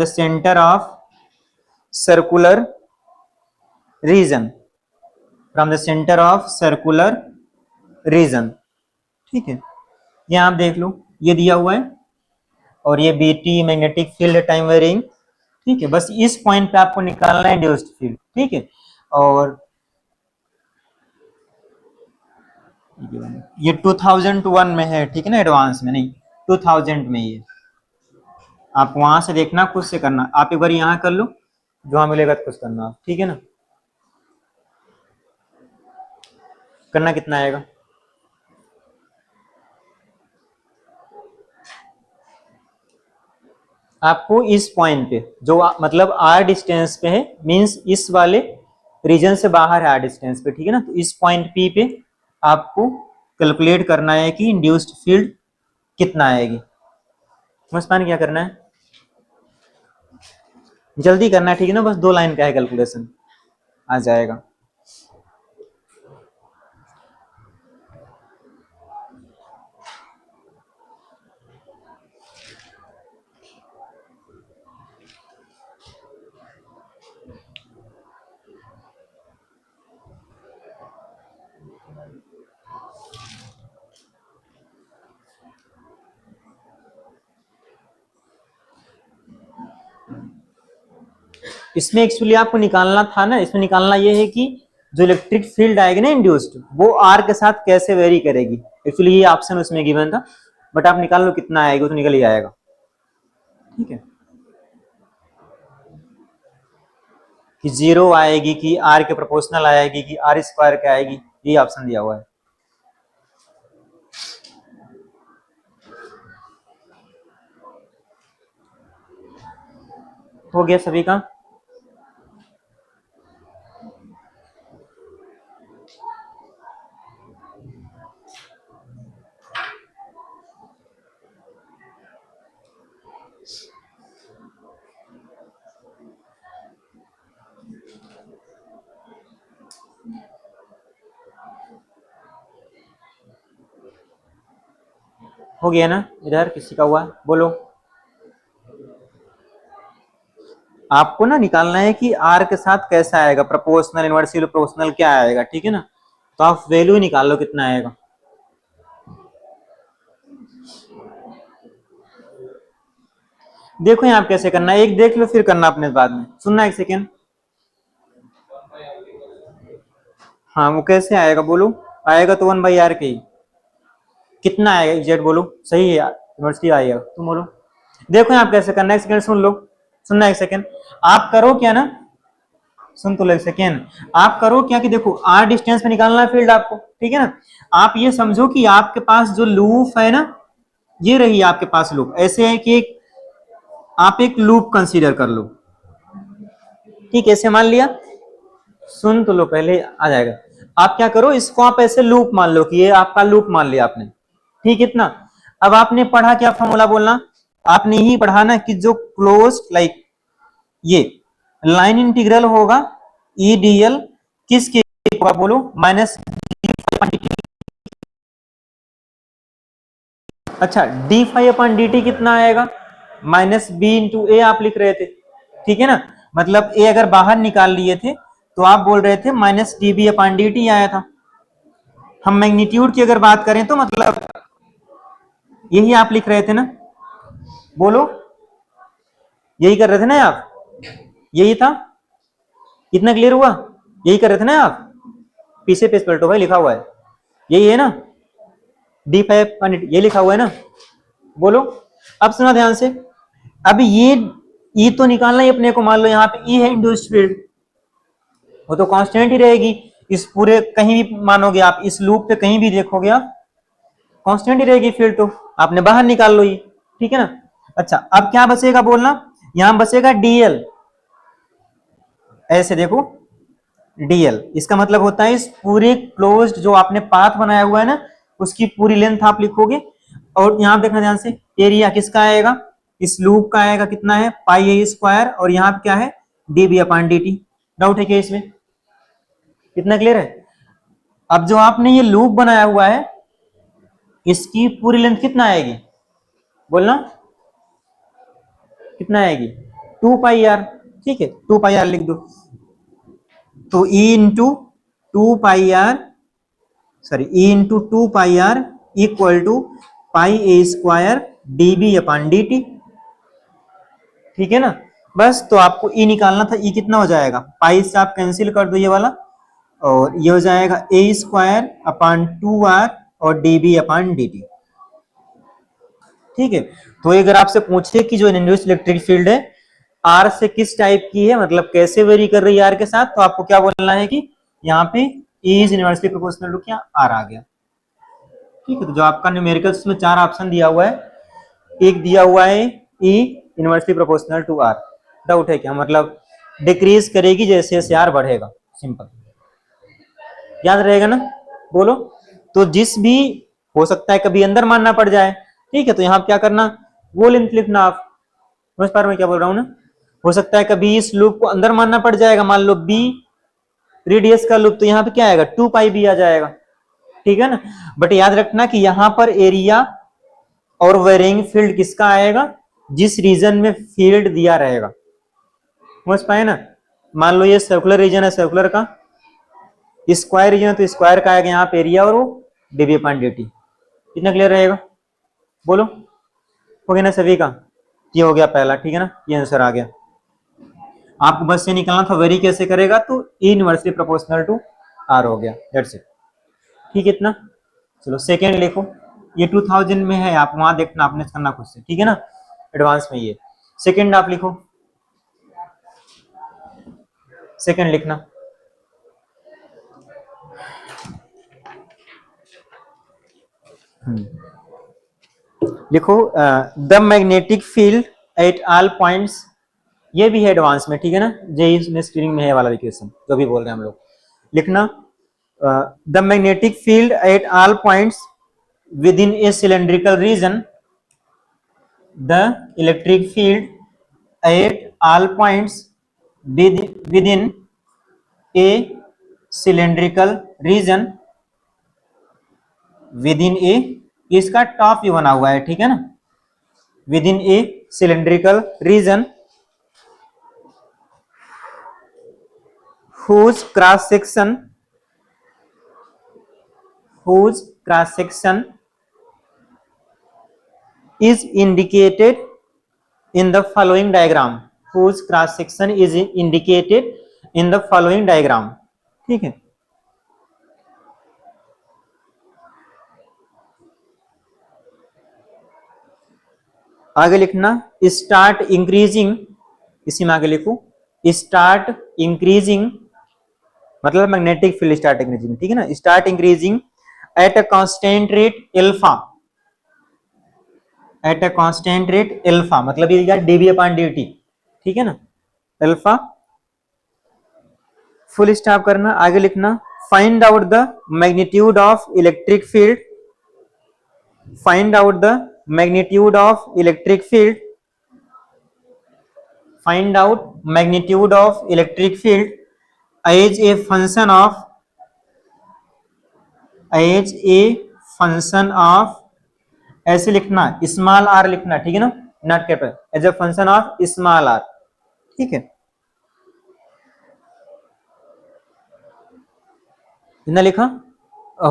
centre of circular region, from the centre of circular region. ठीक है, ये आप देख लो, ये दिया हुआ है और ये BT magnetic field time varying. ठीक है, बस इस पॉइंट पे आपको निकालना है इंड्यूस्ड फील्ड। ठीक है, और ये 2001 में है, ठीक है ना, एडवांस में नहीं, 2000 में। ये आप वहां से देखना, खुद से करना, आप एक बार यहाँ कर लो, जो मिलेगा तो कुछ करना आप, ठीक है ना। करना कितना आएगा, आपको इस पॉइंट पे जो मतलब आर डिस्टेंस पे है, मींस इस वाले रीजन से बाहर है आर डिस्टेंस पे, ठीक है ना, तो इस पॉइंट पी पे आपको कैलकुलेट करना है कि इंड्यूस्ड फील्ड कितना आएगी। समझ पाए क्या करना है, जल्दी करना है, ठीक है ना, बस 2 लाइन का है, कैलकुलेशन आ जाएगा। इसमें एक्चुअली आपको निकालना था ना, इसमें निकालना ये है कि जो इलेक्ट्रिक फील्ड आएगी ना इंड्यूस्ड, वो आर के साथ कैसे वेरी करेगी। एक्चुअली ये ऑप्शन उसमें गिवन था, बट आप निकाल लो कितना आएगा, तो निकल ही आएगा। ठीक है, कि 0 आएगी, कि आर के प्रोपोर्शनल आएगी, कि आर स्क्वायर के आएगी, ये ऑप्शन दिया हुआ है। हो गया सभी का, हो गया ना। इधर किसी का हुआ, बोलो। आपको ना निकालना है कि आर के साथ कैसा आएगा, प्रोपोर्शनल, इनवर्सिबल, प्रोपोर्शनल क्या आएगा, ठीक है ना, तो आप वैल्यू निकाल लो कितना आएगा। देखो यहाँ कैसे करना है, एक देख लो फिर करना अपने बाद में, सुनना एक सेकेंड। हाँ, वो कैसे आएगा बोलो, आएगा तो 1/r के ही। कितना आएगा एग्जैक्ट बोलो, सही है यार, यूनिवर्सिटी आएगा, तुम बोलो। देखो यहाँ कैसे करना है, एक सेकेंड सुन लो, सुनना एक सेकेंड। आप करो क्या ना, सुन तो लो एक सेकेंड। आप करो क्या कि देखो आर डिस्टेंस पे निकालना है फील्ड आपको, ठीक है ना। आप ये समझो कि आपके पास जो लूप है ना, ये रही आपके पास लूप, ऐसे है कि आप एक लूप कंसीडर कर लो। ठीक है, ऐसे मान लिया, सुन तो लो पहले, आ जाएगा। आप क्या करो, इसको आप ऐसे लूप मान लो कि ये आपका लूप मान लिया आपने। ठीक, इतना। अब आपने पढ़ा क्या फॉर्मूला बोलना, आपने ही पढ़ा ना कि जो क्लोज लाइक ये लाइन इंटीग्रल होगा ईडीएल किसके होगा बोलो, माइनस। अच्छा, D phi upon D T कितना आएगा, माइनस बी इंटू ए आप लिख रहे थे, ठीक है ना, मतलब ए अगर बाहर निकाल लिए थे तो आप बोल रहे थे minus D B upon D T आया था। हम मैग्नीट्यूड की अगर बात करें तो मतलब यही आप लिख रहे थे ना, बोलो, यही कर रहे थे ना आप, यही था, कितना क्लियर हुआ, यही कर रहे थे ना आप। पीछे पेज पलटो भाई, लिखा हुआ है, यही है ना, डी फाइव ये लिखा हुआ है ना, बोलो। अब सुना ध्यान से, अब ये ई तो निकालना ही अपने को, मान लो यहाँ पे ई है इंड्यूस्ड फील्ड, वो तो कांस्टेंट ही रहेगी, इस पूरे कहीं भी मानोगे आप, इस लूप पे कहीं भी देखोगे आप, कांस्टेंट ही रहेगी फील्ड, तो आपने बाहर निकाल लो ये, ठीक है ना। अच्छा, अब क्या बचेगा बोलना, यहां बचेगा डीएल, ऐसे देखो, डीएल इसका मतलब होता है इस पूरे क्लोज्ड जो आपने पाथ बनाया हुआ है ना, उसकी पूरी लेंथ आप लिखोगे। और यहां देखना ध्यान से, एरिया किसका आएगा, इस लूप का आएगा, कितना है, पाई ए स्क्वायर, और यहाँ पे क्या है, D B upon D T. Doubt है क्या इसमें, कितना क्लियर है। अब जो आपने ये लूप बनाया हुआ है, इसकी पूरी लेंथ कितना आएगी, बोलना कितना आएगी 2 पाई आर। ठीक है 2 पाई आर लिख दो। तो E into 2 pi R, sorry E into 2 pi R equal to pi A square D B upon D T. ठीक है ना। बस तो आपको E निकालना था। E कितना हो जाएगा, पाई से आप कैंसिल कर दो ये वाला, और ये हो जाएगा ए स्क्वायर अपान 2 आर और D B upon D T. ठीक है। तो अगर आपसे पूछे कि जो इंड्यूस्ड इलेक्ट्रिक फील्ड है आर से किस टाइप की है, मतलब कैसे वेरी कर रही है आर के साथ, तो आपको क्या बोलना है कि यहाँ पे E is inversely proportional to क्या, आर आ गया। ठीक है। तो जो आपका न्यूमेरिकल्स में 4 ऑप्शन दिया हुआ है, एक दिया हुआ है E inversely proportional to R. Doubt है क्या, मतलब डिक्रीज करेगी जैसे जैसे आर बढ़ेगा। सिंपल, याद रहेगा ना। बोलो। तो जिस भी हो सकता है कभी अंदर मानना पड़ जाए। ठीक है। तो यहाँ क्या करना, वो लेंथ लिखना आप। समझ पा रहे हो मैं क्या बोल रहा हूँ ना। हो सकता है कभी इस लूप को अंदर मानना पड़ जाएगा, मान लो बी रेडियस का लूप, तो यहाँ पे क्या आएगा 2 पाई बी आ जाएगा। ठीक है ना। बट याद रखना कि यहाँ पर एरिया और वेरिंग फील्ड किसका आएगा, जिस रीजन में फील्ड दिया रहेगा। समझ पाए ना। मान लो ये सर्कुलर रीजन है, सर्कुलर का स्क्वायर रीजन है तो स्क्वायर का आएगा यहाँ पे एरिया और वो डीबी अपान डी टी। कितना क्लियर रहेगा, बोलो। हो गया ना सभी का। ये हो गया पहला। ठीक है ना, ये आंसर आ गया। आपको बस से निकालना था वेरी कैसे करेगा, तो E inversely proportional to R हो गया, दैट्स इट। ठीक है इतना। चलो सेकेंड लिखो। ये 2000 में है, आप वहां देखना, आपने करना खुद से। ठीक है ना, एडवांस में ये सेकेंड आप लिखो। सेकेंड लिखना। लिखो the magnetic field at all points. ये भी है एडवांस में। ठीक है ना, जेईई स्क्रीनिंग में है वाला इक्वेशन जो भी बोल रहे हैं हम लोग। लिखना the magnetic field at all points within a cylindrical region, the electric field at all points within a cylindrical region within a, इसका टॉप भी बना हुआ है। ठीक है ना, within a cylindrical region whose cross section is indicated in the following diagram, whose cross section is indicated in the following diagram। ठीक है। आगे लिखना स्टार्ट इंक्रीजिंग, इसी में आगे लिखो स्टार्ट इंक्रीजिंग, मतलब मैग्नेटिक फील्ड स्टार्ट इंक्रीजिंग। ठीक है ना, start increasing at a constant rate alpha, at a constant rate alpha, मतलब ये डीबी अपान डी टी। ठीक है ना, एल्फा फुल स्टॉप करना। आगे लिखना find out the magnitude of electric field, find out the magnitude of electric field, find out magnitude of electric field as a function of, as a function of, ऐसे लिखना स्मॉल आर लिखना। ठीक है ना, not capital, as a function of small R. ठीक है, इतना लिखा।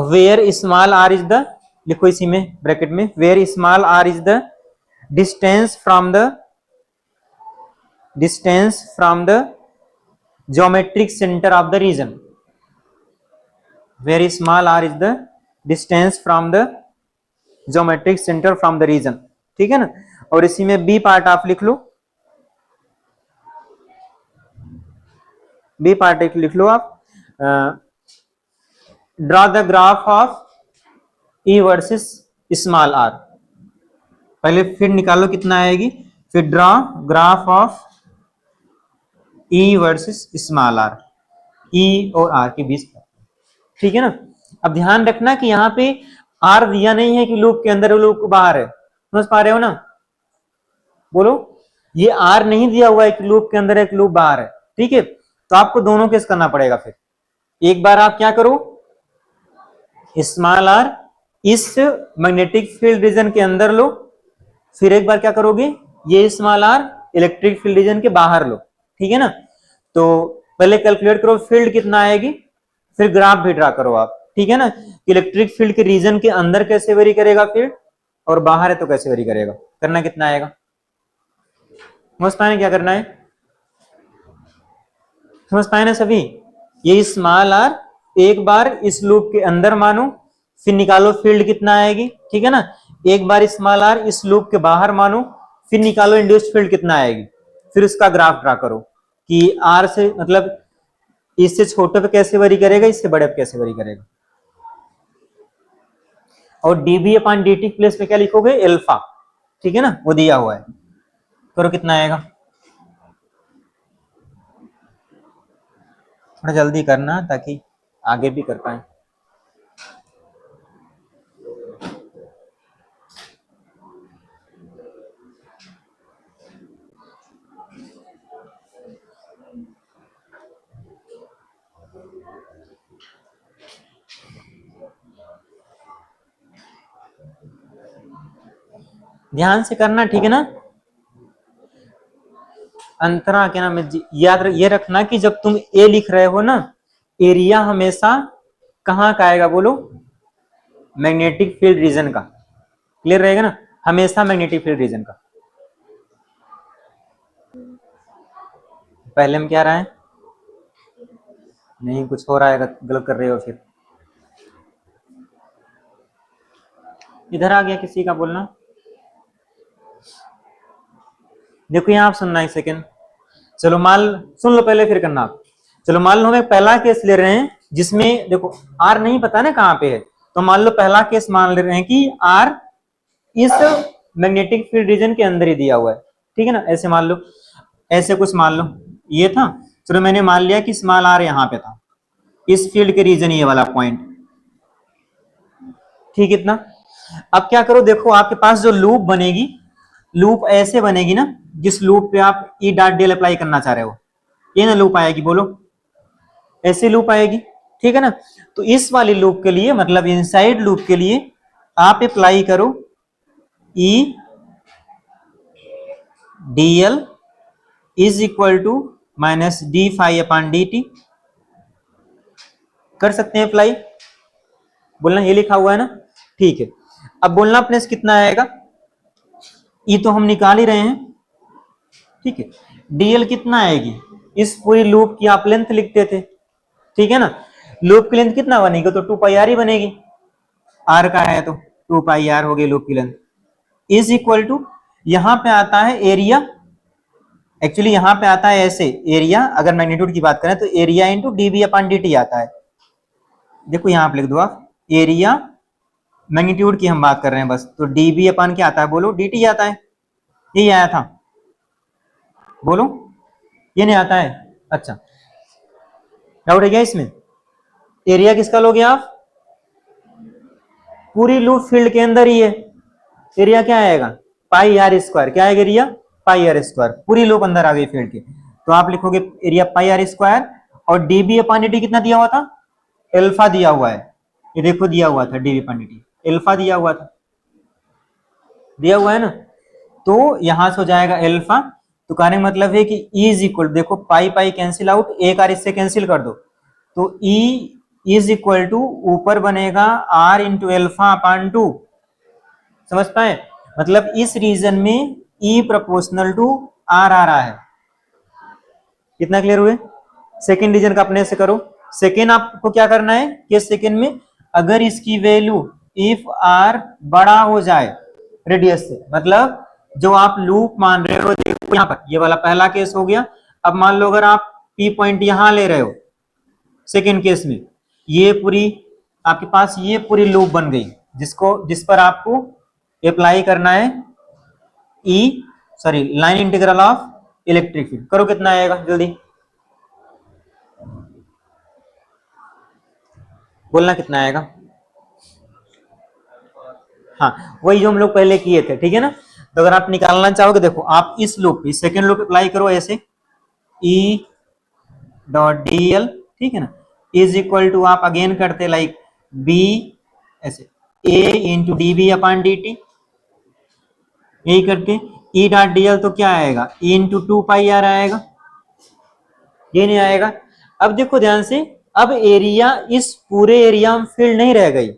Where small R is the, लिखो इसी में ब्रैकेट में, where small R is the distance from the, distance from the geometric center of the region, very small r is the distance from the geometric center from the region। ठीक है ना, और इसी में बी पार्ट आप लिख लो, बी पार्ट लिख लो आप। Draw the graph of E versus small r, पहले फिर निकालो कितना आएगी, फिर draw graph of E versus small r, E और आर के बीच। ठीक है ना। अब ध्यान रखना कि यहाँ पे आर दिया नहीं है कि लूप के अंदर लूप बाहर है, समझ पा रहे हो ना। बोलो, ये आर नहीं दिया हुआ है कि लूप के अंदर एक लूप बाहर है। ठीक है, तो आपको दोनों केस करना पड़ेगा। फिर एक बार आप क्या करो, स्मॉल आर इस मैग्नेटिक फील्ड रीजन के अंदर लो, फिर एक बार क्या करोगे, ये small R electric field region के बाहर लो, ठीक है ना। तो पहले कैलकुलेट करो फील्ड कितना आएगी, फिर ग्राफ भी ड्रा करो आप, ठीक है ना। इलेक्ट्रिक फील्ड के रीजन के अंदर कैसे वेरी करेगा फील्ड, और बाहर है तो कैसे वेरी करेगा, करना कितना आएगा, समझ पाए क्या करना है, समझ पाए ना सभी। ये स्मॉल आर एक बार इस लूप के अंदर मानो, फिर निकालो फील्ड कितना आएगी, ठीक है ना। एक बार स्मॉल आर इस लूप के बाहर मानो, फिर निकालो इंड्यूस्ड फील्ड कितना आएगी, फिर उसका ग्राफ ड्रा करो कि आर से मतलब इससे छोटे पे कैसे वरी करेगा, इससे बड़े पे कैसे वरी करेगा। और dB upon D T place पे क्या लिखोगे, एल्फा, ठीक है ना, वो दिया हुआ है। करो कितना आएगा, थोड़ा जल्दी करना ताकि आगे भी कर पाए। ध्यान से करना, ठीक है ना। अंतरा क्या नाम है, याद ये रखना कि जब तुम ए लिख रहे हो ना, एरिया हमेशा कहाँ का आएगा बोलो, मैग्नेटिक फील्ड रीजन का, क्लियर रहेगा ना, हमेशा मैग्नेटिक फील्ड रीजन का। पहले में क्या रहा है, नहीं कुछ हो रहा है, गलत कर रहे हो फिर। इधर आ गया किसी का बोलना, देखो यहाँ आप सुनना एक सेकेंड। चलो मान सुन लो पहले फिर करना आप। चलो मान लो हमें पहला केस ले रहे हैं जिसमें देखो आर नहीं पता ना कहाँ पे है, तो मान लो पहला केस मान ले रहे हैं कि आर इस मैग्नेटिक फील्ड रीजन के अंदर ही दिया हुआ है, ठीक है ना। ऐसे मान लो, ऐसे कुछ मान लो ये था, चलो मैंने मान लिया कि स्मॉल आर यहाँ पे था, इस फील्ड के रीजन ये वाला पॉइंट, ठीक इतना। अब क्या करो, देखो आपके पास जो लूप बनेगी, लूप ऐसे बनेगी ना, जिस लूप पे आप ई डॉट डेल अप्लाई करना चाह रहे हो, ये ना लूप आएगी बोलो, ऐसी लूप आएगी, ठीक है ना। तो इस वाली लूप के लिए मतलब इनसाइड लूप के लिए आप अप्लाई करो E d l is equal to minus D phi upon D t, कर सकते हैं अप्लाई, बोलना ये लिखा हुआ है ना, ठीक है। अब बोलना अपने से कितना आएगा, ई तो हम निकाल ही रहे हैं, ठीक है। डीएल कितना आएगी, इस पूरी लूप की आप लेंथ लिखते थे, ठीक है ना। लूप की लेंथ कितना बनेगी, तो 2 पाई आर ही बनेगी, आर का है तो 2 पाई आर हो गई लूप की लेंथ, इज इक्वल टू यहां पे आता है एरिया, एक्चुअली यहां पे आता है ऐसे एरिया, अगर मैग्नीट्यूड की बात करें तो area into DB upon D आता है। देखो यहां पे लिख दो आप एरिया, मैग्नीट्यूड की हम बात कर रहे हैं बस, तो डीबी अपॉन क्या आता है बोलो, डी आता है, यही आया था बोलो, ये नहीं आता है, अच्छा डाउट है क्या इसमें। एरिया किसका लोगे आप, पूरी लूप फील्ड के अंदर ही है, एरिया क्या आएगा, पाई आर स्क्वायर, क्या आएगा एरिया, पाई आर स्क्वायर, पूरी लूप अंदर आ गई फील्ड के, तो आप लिखोगे एरिया पाई आर स्क्वायर, और डीबी अपॉन डी कितना दिया हुआ था, एल्फा दिया हुआ है, ये देखो दिया हुआ था डीबी अपॉन डी, एल्फा दिया हुआ था, दिया हुआ है ना, तो यहां से हो जाएगा एल्फा, तो कहने का मतलब है कि ई इज इक्वल, देखो पाई पाई कैंसिल आउट, एक आर इससे कैंसिल कर दो, तो ई इज इक्वल टू ऊपर बनेगा आर इंटू एल्फा अपॉन 2, समझ पाए, मतलब इस रीजन में ई प्रोपोर्शनल टू आर आ रहा है, कितना क्लियर हुए। सेकेंड रीजन का अपने से करो, सेकेंड आपको क्या करना है कि सेकेंड में अगर इसकी वैल्यू इफ आर बड़ा हो जाए रेडियस से, मतलब जो आप लूप मान रहे हो, देखो यहाँ पर ये वाला पहला केस हो गया, अब मान लो अगर आप पी पॉइंट यहां ले रहे हो सेकेंड केस में, ये पूरी आपके पास ये पूरी लूप बन गई, जिस पर आपको अप्लाई करना है E sorry line integral of electric field, करो कितना आएगा जल्दी बोलना कितना आएगा, हाँ वही जो हम लोग पहले किए थे, ठीक है ना। तो अगर आप निकालना चाहोगे, देखो आप इस लूप पे सेकेंड लूप अप्लाई करो ऐसे ई डॉट डी एल, ठीक है ना, इज इक्वल टू आप अगेन करते लाइक बी ऐसे A into D B upon D T, यही करके ई डॉट डी एल तो क्या आएगा, E into two pi r आएगा, ये नहीं आएगा। अब देखो ध्यान से, अब एरिया इस पूरे एरिया में फील्ड नहीं रह गई,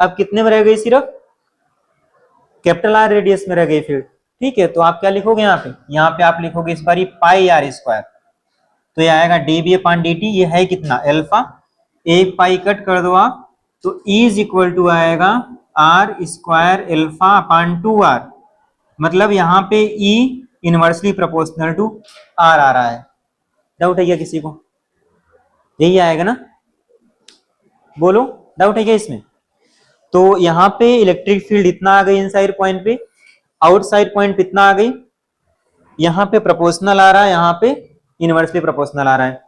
अब कितने में रह गई, सिर्फ कैपिटल आर रेडियस में रह गई फील्ड। ठीक है, तो आप क्या लिखोगे यहाँ पे आप लिखोगे इस बार पाई आर स्क्वायर, तो ये आएगा D B upon D T, ये है कितना अल्फा, एक पाई कट कर दो आप, तो ई इज इक्वल टू आएगा R square alpha upon two R, मतलब यहाँ पे E inversely proportional to R आ रहा है। डाउट है क्या किसी को, यही आएगा ना, बोलो डाउट है क्या इसमें। तो यहाँ पे इलेक्ट्रिक फील्ड इतना आ गई इनसाइड पॉइंट पे, आउटसाइड पॉइंट पे इतना आ गई, यहाँ पे प्रोपोर्शनल आ रहा है, यहाँ पे इनवर्सली प्रोपोर्शनल आ रहा है।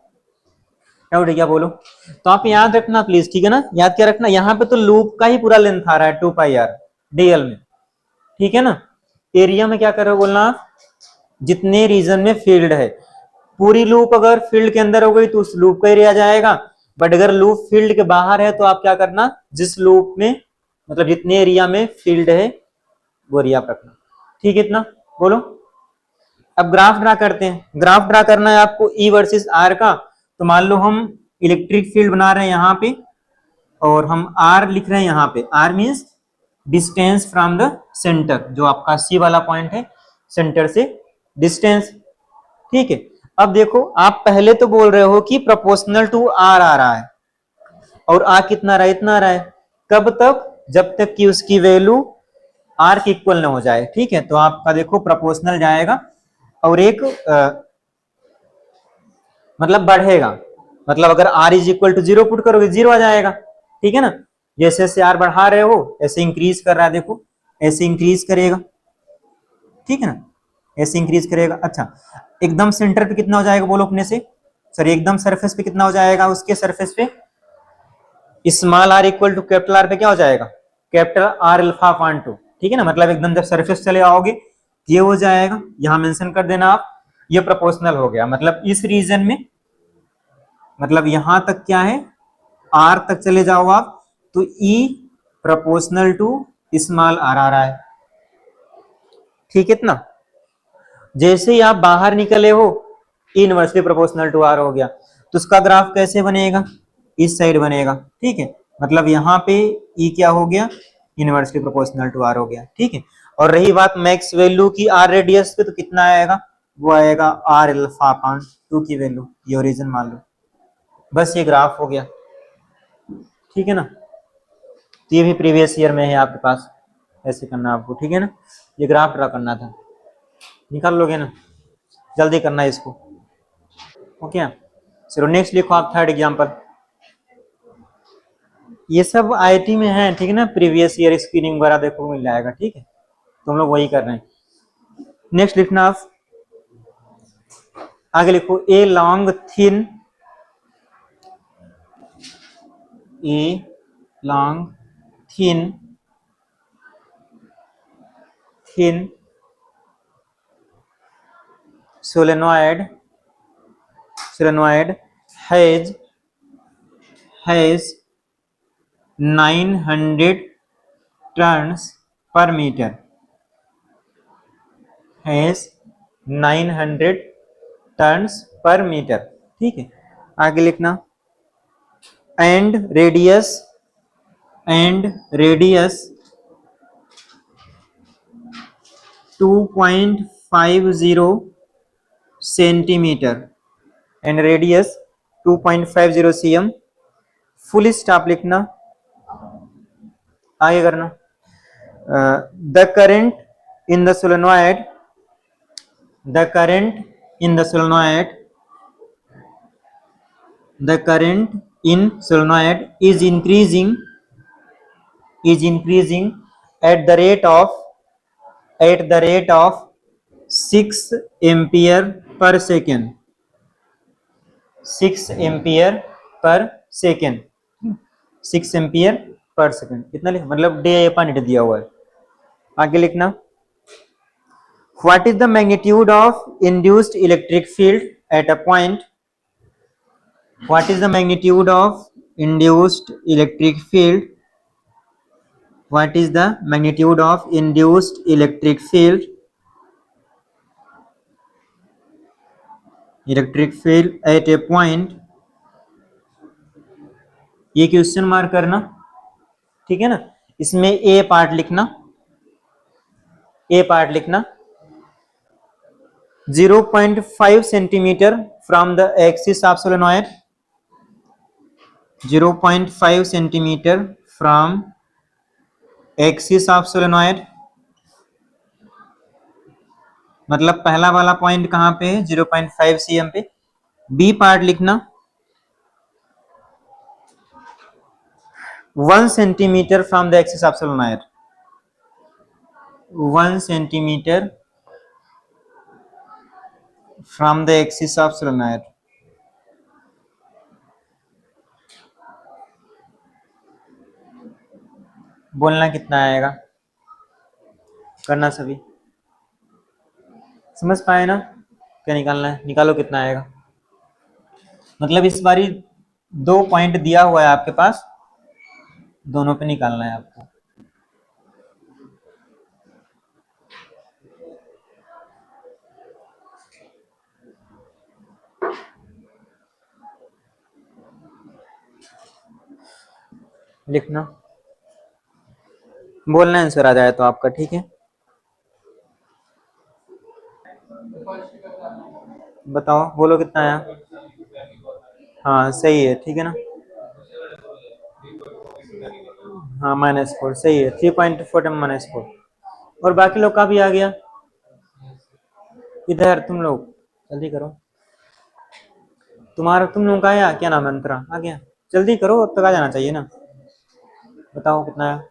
डाउट है क्या बोलो। तो आप याद रखना प्लीज, ठीक है ना, याद क्या रखना, यहाँ पे तो लूप का ही पूरा लेंथ आ रहा है 2 पाई आर डीएल में, ठीक है ना। एरिया में क्या कर रहे हो बोलना आप, जितने रीजन में फील्ड है, पूरी लूप अगर फील्ड के अंदर हो गई तो उस लूप का एरिया जाएगा, बट अगर लूप फील्ड के बाहर है तो आप क्या करना, जिस लूप में मतलब जितने एरिया में फील्ड है वो एरिया आप रखना, ठीक है इतना, बोलो। अब ग्राफ ड्रा करते हैं, ग्राफ ड्रा करना है आपको ई वर्सेस आर का। तो मान लो हम इलेक्ट्रिक फील्ड बना रहे हैं यहाँ पे, और हम आर लिख रहे हैं यहाँ पे, R means distance from the centre, जो आपका सी वाला पॉइंट है, सेंटर से डिस्टेंस, ठीक है। अब देखो आप पहले तो बोल रहे हो कि प्रोपोर्शनल टू आर आ रहा है, और आर कितना रहा है, इतना रहा है, कब तक, जब तक कि उसकी वैल्यू आर के इक्वल ना हो जाए, ठीक है। तो आपका देखो प्रोपोर्शनल जाएगा और एक मतलब बढ़ेगा, मतलब अगर R is equal to zero put करोगे जीरो आ जाएगा, ठीक है ना। जैसे जैसे आर बढ़ा रहे हो ऐसे इंक्रीज कर रहा है, देखो ऐसे इंक्रीज करेगा, ठीक है ना, ऐसे इंक्रीज करेगा। अच्छा, एकदम सेंटर पे कितना हो जाएगा बोलो अपने से, सॉरी एकदम सरफेस पे कितना हो जाएगा, उसके सरफेस पे small R equal to capital R पे क्या हो जाएगा, capital R alpha upon two, ठीक है ना। मतलब एकदम जब सरफेस चले आओगे ये हो जाएगा, यहां मेंशन कर देना आप, ये प्रोपोर्शनल हो गया, मतलब इस रीजन में, मतलब यहां तक क्या है, आर तक चले जाओ आप तो ई प्रोपोर्शनल टू स्मॉल आर आ रहा है, ठीक है इतना। जैसे ही आप बाहर निकले हो इनवर्सली प्रोपोर्शनल टू आर हो गया, तो उसका ग्राफ कैसे बनेगा, इस साइड बनेगा, ठीक है। मतलब यहाँ पे ई क्या हो गया, इनवर्सली प्रोपोर्शनल टू आर हो गया, ठीक है। और रही बात मैक्स वैल्यू की आर रेडियस पे, तो कितना आएगा, वो आएगा आर अल्फा अपान टू की वैल्यू, ये ओरिजिन मान लो, बस ये ग्राफ हो गया, ठीक है ना। तो ये भी प्रीवियस ईयर में है आपके पास, ऐसे करना आपको, ठीक है ना। ये ग्राफ ड्रा करना था, निकाल लोगे ना, जल्दी करना है इसको, ओके। चलो नेक्स्ट लिखो आप थर्ड एग्जांपल। ये सब आईटी में है, ठीक है ना, प्रीवियस ईयर स्क्रीनिंग वगैरह देखो मिल जाएगा, ठीक है, तुम लोग वही कर रहे हैं। नेक्स्ट लिखना आप, आगे लिखो a long thin, a long thin thin solenoid solenoid has has 900 turns per metre, has 900 turns per metre, ठीक है। आगे लिखना and radius 2.50 centimetre, and radius 2.50 cm, full stop लिखना, आगे करना। The current in the solenoid the current in the solenoid the current in solenoid is increasing at the rate of 6 ampere per second, 6 ampere per second, 6 ampere per second, इतना लिख, मतलब डे अपन डी दिया हुआ है। आगे लिखना what is the magnitude of induced electric field at a point, what is the magnitude of induced electric field, what is the magnitude of induced electric field electric field eight A point, ये क्वेश्चन मार्क करना, ठीक है ना। इसमें ए पार्ट लिखना, ए पार्ट लिखना 0.5 centimetre from the axis of solenoid, 0.5 centimetre from axis of solenoid, मतलब पहला वाला पॉइंट कहां पे है 0.5 cm पे। बी पार्ट लिखना 1 centimetre from the axis of solenoid, 1 centimetre from the axis of solenoid. बोलना कितना आएगा, करना सभी, समझ पाए ना। क्या निकालना है, निकालो कितना आएगा। मतलब इस बारी 2 पॉइंट दिया हुआ है आपके पास, दोनों पे निकालना है आपको। लिखना, बोलना आंसर आ जाए तो आपका, ठीक है। बताओ, बोलो कितना आया। हाँ सही है, ठीक है ना। हाँ -4 सही है, 3.4 -4। और बाकी लोग का भी आ गया। इधर तुम लोग जल्दी करो, तुम्हारा तुम लोग का आया, क्या नाम है, अंतरा आ गया। जल्दी करो, अब तक आ जाना चाहिए ना। बताओ कितना आया।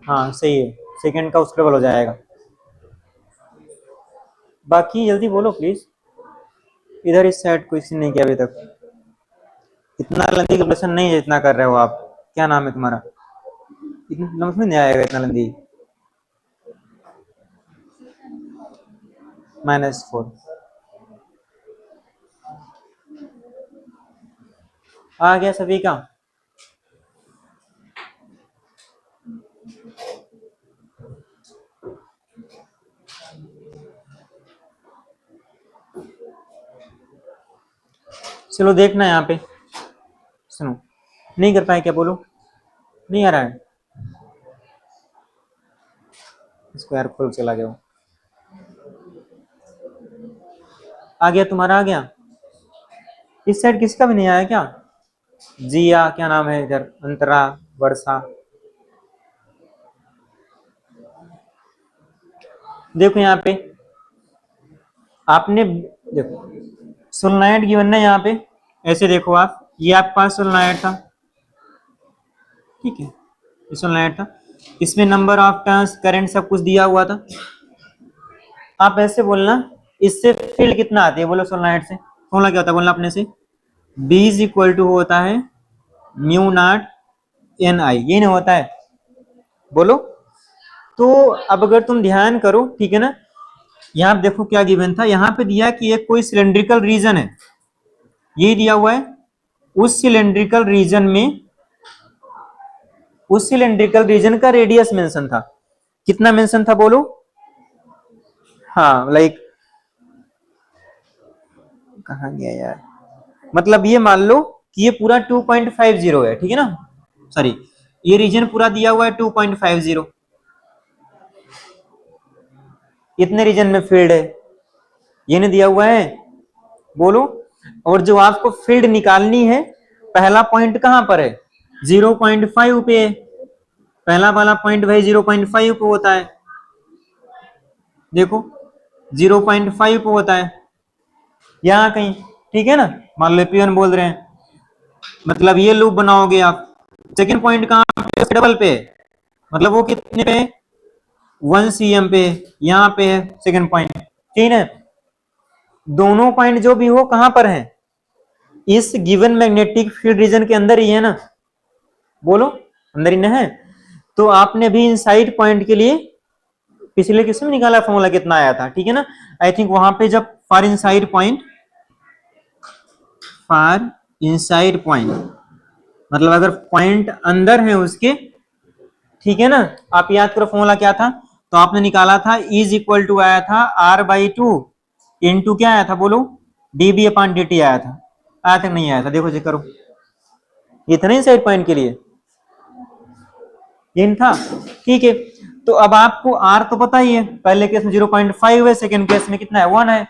हाँ सही है, सेकंड का उसके डबल हो जाएगा। बाकी जल्दी बोलो प्लीज। इधर इस साइड कोई नहीं किया अभी तक। इतना लंबी कैलकुलेशन नहीं है जितना कर रहे हो आप। क्या नाम है तुम्हारा, इतना समझ में नहीं आएगा इतना लंबी। -4 आ गया सभी का। चलो देखना यहाँ पे, सुनो, नहीं कर पाए क्या, बोलो नहीं आ रहा है। इसको यार खोल चला गया, आ गया तुम्हारा, आ गया। इस साइड किसका भी नहीं आया क्या। जिया, क्या नाम है इधर, अंतरा, वर्षा। देखो यहाँ पे आपने, देखो सोलेनॉइड गिवन है यहाँ पे, ऐसे देखो आप, ये आपके पास सोलेनॉइड था, ठीक है, ये सोलेनॉइड था, इसमें नंबर ऑफ टर्न्स, करंट सब कुछ दिया हुआ था। आप ऐसे बोलना, इससे फील्ड कितना आती है, बोलो सोलेनॉइड से फॉर्मूला क्या होता है, बोलना अपने से। B इज इक्वल टू होता है म्यू नॉट एन आई, ये नहीं होता है, बोलो। तो अब अगर तुम ध्यान करो, ठीक है ना, यहाँ देखो क्या गिवन था, यहाँ पे दिया कि एक कोई सिलेंड्रिकल रीजन है, ये दिया हुआ है। उस सिलेंड्रिकल रीजन में, उस सिलेंड्रिकल रीजन का रेडियस मेंशन था, कितना मेंशन था बोलो। हाँ लाइक, कहाँ गया यार, मतलब ये मान लो कि ये पूरा 2.50 है, ठीक है ना, सॉरी, ये रीजन पूरा दिया हुआ है 2.50, इतने रीजन में फील्ड है, ये नहीं दिया हुआ है, बोलो। और जो आपको फील्ड निकालनी है, पहला पॉइंट कहां पर है 0.5 पे, पहला वाला पॉइंट भाई 0.5 पे होता है, देखो 0.5 पे होता है यहां कहीं, ठीक है ना। मान लो P1 बोल रहे हैं, मतलब ये लूप बनाओगे आप। सेकंड पॉइंट कहां पे, डबल पे, मतलब वो कितने पे, 1 cm पे, यहाँ पे है सेकंड पॉइंट, ठीक है। दोनों पॉइंट जो भी हो कहां पर है, इस गिवन मैग्नेटिक फील्ड रीजन के अंदर ही है ना, बोलो अंदर ही ना है। तो आपने भी इनसाइड पॉइंट के लिए पिछले किसमें निकाला फॉर्मूला कितना आया था, ठीक है ना। आई थिंक वहां पे जब for inside point, for inside point मतलब अगर पॉइंट अंदर है उसके, ठीक है ना, आप याद करो फॉर्मूला क्या था, तो आपने निकाला था इज इक्वल टू आया था R/2 इनटू क्या आया था बोलो, डीबी अपॉन डी टी आया था नहीं आया था, देखो चेक करो, इतना ही सेट पॉइंट के लिए इन था, ठीक है। तो अब आपको आर तो पता ही है, पहले केस में 0.5 है, सेकंड केस में कितना है 1 है,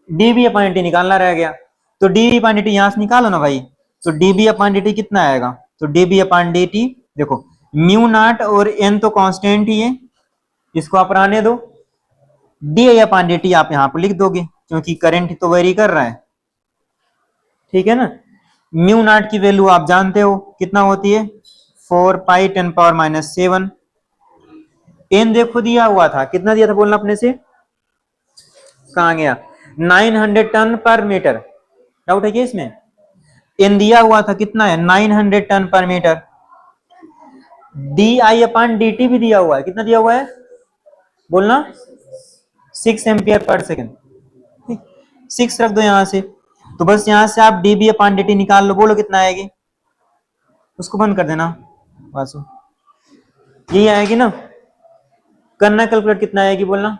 डीबी अपॉन डी निकालना रह गया, तो डीबी अपॉन डी यहां से निकालो ना भाई, तो डीबी अपॉन डी कितना आएगा, तो डीबी अपॉन डी देखो म्यू नॉट और एन तो कांस्टेंट ही है, इसको आप रहने दो, डी अपॉन डी आप यहां पर लिख दोगे क्योंकि करंट तो वेरी कर रहा है, ठीक है ना। म्यू नॉट की वैल्यू आप जानते हो कितना होती है 4 पाई 10 पावर माइनस 7, एन देखो दिया हुआ था, कितना दिया था बोलना अपने से, कहां गया, 900 टन पर मीटर, डाउट है क्या इसमें, एन दिया हुआ था कितना है 900 turn per metre, D I upon D T भी दिया हुआ है, कितना दिया हुआ है बोलना 6 एम्पियर पर सेकेंड, 6 रख दो यहां से, तो बस यहां से आप डीबी अपॉन डी टी निकाल लो, बोलो कितना आएगी, उसको बंद कर देना वासु, यही आएगी ना, करना कैलकुलेट कितना आएगी बोलना,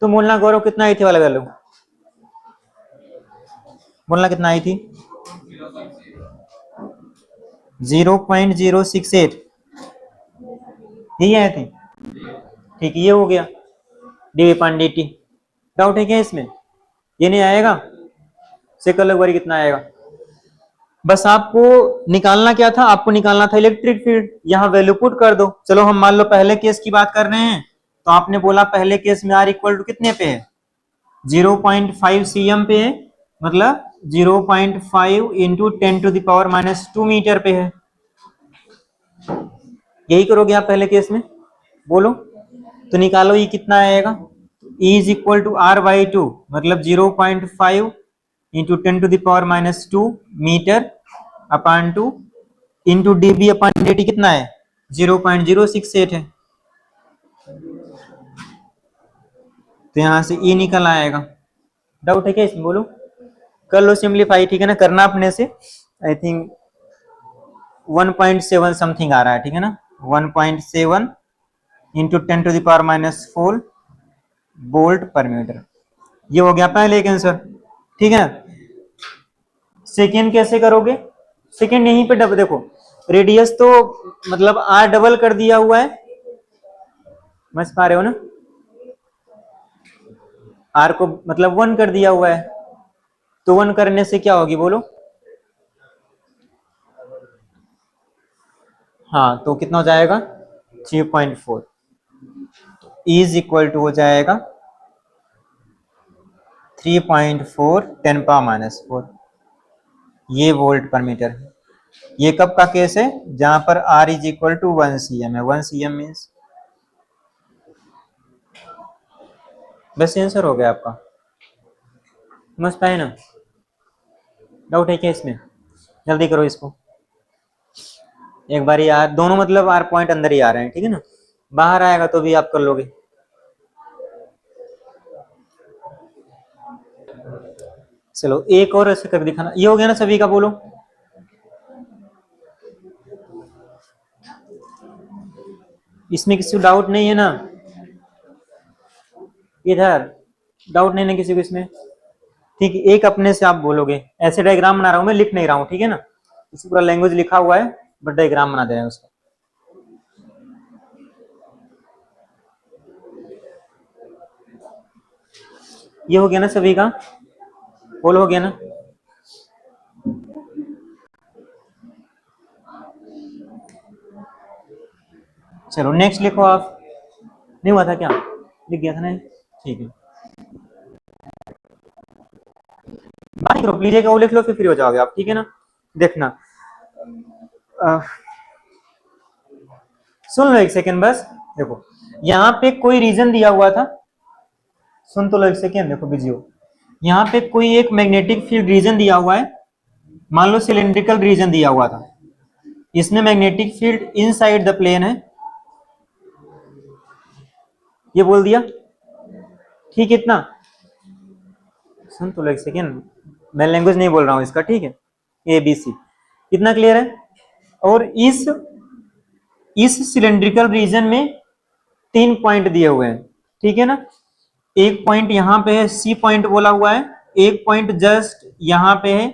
तो बोलना गौरव कितना आई थी वाला वैल्यू, बोलना कितना आई थी 0.068, यही आई थी, ठीक ये हो गया D upon D T, doubt है क्या इसमें, ये नहीं आएगा, सेकंड लग बारी कितना आएगा, बस आपको निकालना क्या था, आपको निकालना था इलेक्ट्रिक फील्ड, यहां वैल्यू पुट कर दो, चलो हम मान लो पहले केस की बात कर रहे हैं, तो आपने बोला पहले केस में आर इक्वल टू कितने पे है 0.5 cm पे है, मतलब 0.5 into 10 to the power minus 2 metre पे है, यही करोगे आप पहले केस में, बोलो तो निकालो ये कितना आएगा, E is equal to R by two, मतलब 0.5 into 10 to the power minus 2 metre upon 2 into DB upon D T कितना है 0.068 है, तो यहां से E निकल आएगा, डाउट है क्या इसमें बोलो, कर लो सिंप्लीफाई, ठीक है ना, करना अपने से, आई थिंक 1.7 समथिंग आ रहा है, ठीक है ना, 1.7 into 10 to the power minus 4 volt per metre, ये हो गया पहले एक आंसर, ठीक है। सेकेंड कैसे करोगे, सेकेंड यहीं पे डबल देखो, रेडियस तो मतलब आर डबल कर दिया हुआ है, समझ पा रहे हो ना, आर को मतलब 1 कर दिया हुआ है, तो 1 करने से क्या होगी बोलो, हाँ तो कितना हो जाएगा 3.4, इज इक्वल टू हो जाएगा 3.4 10 पावर माइनस 4, ये वोल्ट पर मीटर है, ये कब का केस है जहां पर R is equal to 1 cm है, 1 cm मीन्स, बस आंसर हो गया आपका, समझ पाए ना, डाउट है क्या इसमें, जल्दी करो इसको एक बार, यार दोनों मतलब आर पॉइंट अंदर ही आ रहे हैं, ठीक है ना, बाहर आएगा तो भी आप कर लोगे, चलो एक और ऐसे कर दिखाना, ये हो गया ना सभी का, बोलो इसमें किसी को डाउट नहीं है ना, इधर डाउट नहीं है किसी को इसमें, ठीक है, एक अपने से आप बोलोगे, ऐसे डायग्राम बना रहा हूं मैं, लिख नहीं रहा हूं, ठीक है ना, इसी पूरा लैंग्वेज लिखा हुआ है बट डायग्राम बना दे रहे हैं उसका, ये हो गया ना सभी का, बोल हो गया ना, चलो नेक्स्ट लिखो आप, नहीं हुआ था क्या, लिख गया था ना, ठीक है, बात करो प्लीज, वो लिख लो फिर फ्री हो जाओगे आप, ठीक है ना, देखना सुन लो एक सेकेंड बस, देखो यहाँ पे कोई रीजन दिया हुआ था, सुन तो लो एक सेकेंड, देखो बिजी हो, यहाँ पे कोई एक मैग्नेटिक फील्ड रीजन दिया हुआ है, मान लो सिलेंड्रिकल रीजन दिया हुआ था, इसमें magnetic field inside the plane है, ये बोल दिया, ठीक, इतना सुन तो लो एक सेकेंड, मैं लैंग्वेज नहीं बोल रहा हूं इसका, ठीक है, ए बी सी, कितना क्लियर है, और इस सिलेंड्रिकल रीजन में 3 पॉइंट दिए हुए हैं, ठीक है ना, एक पॉइंट यहाँ पे है, सी पॉइंट बोला हुआ है, एक पॉइंट जस्ट यहाँ पे है,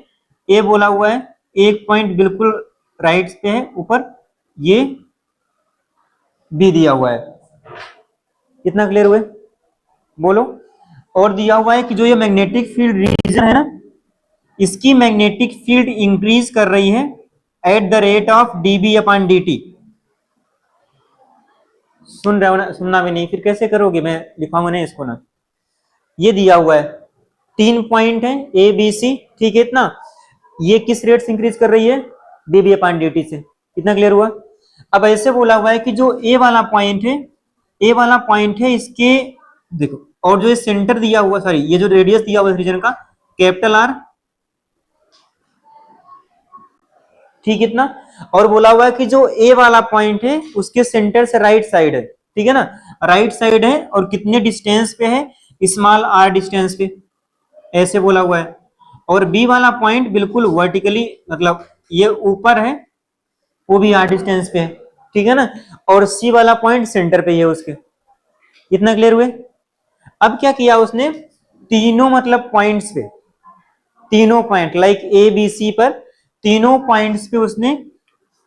ए बोला हुआ है, एक पॉइंट बिल्कुल राइट पे है ऊपर, ये बी दिया हुआ है। कितना क्लियर हुए बोलो। और दिया हुआ है कि जो ये मैग्नेटिक फील्ड रीजन है ना, इसकी मैग्नेटिक फील्ड इंक्रीज कर रही है at the rate of dB upon D t. सुन रहे हो ना? सुनना भी नहीं फिर कैसे करोगे, मैं लिखाऊंगा नहीं इसको ना। ये दिया हुआ है, 3 पॉइंट है ए बी सी, ठीक है इतना। ये किस रेट से इंक्रीज कर रही है? डीबी अपॉन डी टी से। कितना क्लियर हुआ? अब ऐसे बोला हुआ है कि जो ए वाला पॉइंट है, ए वाला पॉइंट है इसके, देखो, और जो ये सेंटर दिया हुआ, सॉरी ये जो रेडियस दिया हुआ इस रीजन का, कैपिटल आर, ठीक इतना। और बोला हुआ है कि जो ए वाला पॉइंट है उसके सेंटर से राइट साइड है, ठीक है ना, राइट साइड है, और कितने डिस्टेंस पे है? स्मॉल आर डिस्टेंस पे, ऐसे बोला हुआ है। और बी वाला पॉइंट बिल्कुल वर्टिकली, मतलब ये ऊपर है, वो भी आर डिस्टेंस पे है, ठीक है ना। और सी वाला पॉइंट सेंटर पे ही है उसके। इतना क्लियर हुए? अब क्या किया उसने, तीनों मतलब पॉइंट्स पे, तीनों point like A B C पर, तीनों पॉइंट्स पे उसने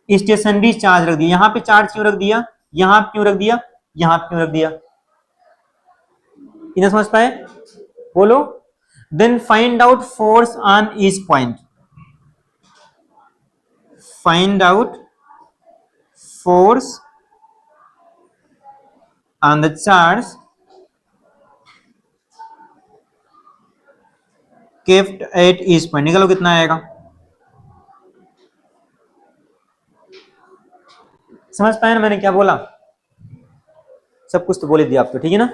स्टेशनरी चार्ज रख दिया। यहां पे चार्ज क्यों रख दिया, यहां क्यों रख दिया, यहां क्यों रख दिया? इन्हें समझ पाए बोलो। Then find out force on each point, find out force on the charge kept at each point. निकालो कितना आएगा। समझ पाए ना मैंने क्या बोला? सब कुछ तो बोल दिया आपको, ठीक है ना।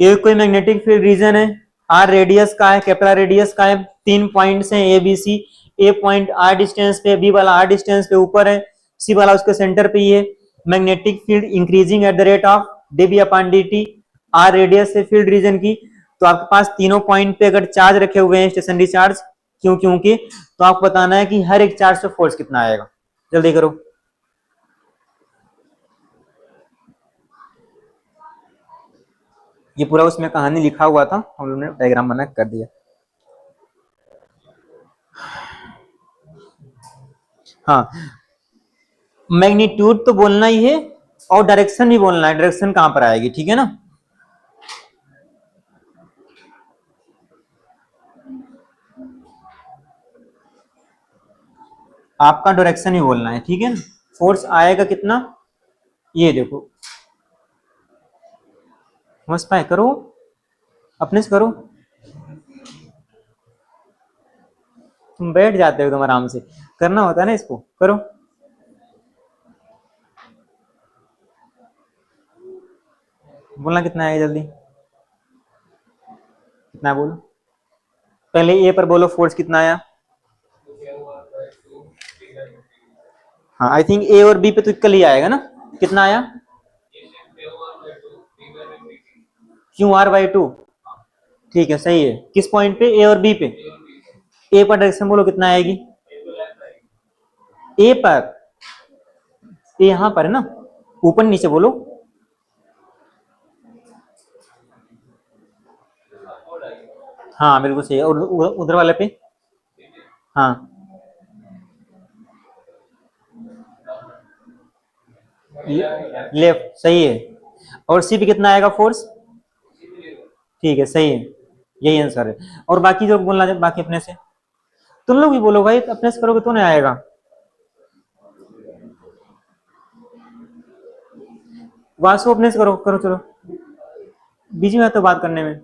एक कोई मैग्नेटिक फील्ड रीजन है, आर रेडियस का है, कैपिटल रेडियस का है, 3 पॉइंट्स हैं A B C, A point R distance पे, बी वाला आर डिस्टेंस पे ऊपर है, सी वाला उसके सेंटर पे ही है। Magnetic field increasing at the rate of dB upon D T, R radius है फील्ड रीजन की। तो आपके पास तीनों पॉइंट पे अगर चार्ज रखे हुए हैं स्टेशनरी चार्ज, क्यों क्योंकि, तो आपको बताना है कि हर एक चार्ज पे फोर्स कितना आएगा। जल्दी करो। ये पूरा उसमें कहानी लिखा हुआ था, हम लोगों ने डायग्राम बना कर दिया। हाँ, मैग्नीट्यूड तो बोलना ही है, और डायरेक्शन भी बोलना है, डायरेक्शन कहां पर आएगी, ठीक है ना। आपका डायरेक्शन ही बोलना है, ठीक है ना। फोर्स आएगा कितना, ये देखो, समझ पाए? करो अपने से करो। तुम बैठ जाते हो एकदम आराम से, करना होता है ना इसको, करो। बोलना कितना आएगा जल्दी, कितना बोलो। पहले ए पर बोलो फोर्स कितना आया। हाँ आई थिंक ए और बी पे तो इक्वल ही आएगा ना। कितना आया? क्यू आर बाई टू, ठीक है सही है। किस पॉइंट पे? ए और बी पे। ए पर डायरेक्शन बोलो कितना आएगी। ए पर, ए यहां पर है ना, ऊपर नीचे बोलो। हाँ बिल्कुल सही है। और उधर वाले पे? हाँ लेफ्ट, सही है। और सी पे कितना आएगा फोर्स? ठीक है सही है, यही आंसर है। और बाकी जो बोलना है बाकी अपने से, तुम लोग भी बोलो भाई, अपने से करोगे तो नहीं आएगा। वासु अपने से करो, करो चलो, बिजी में तो बात करने में।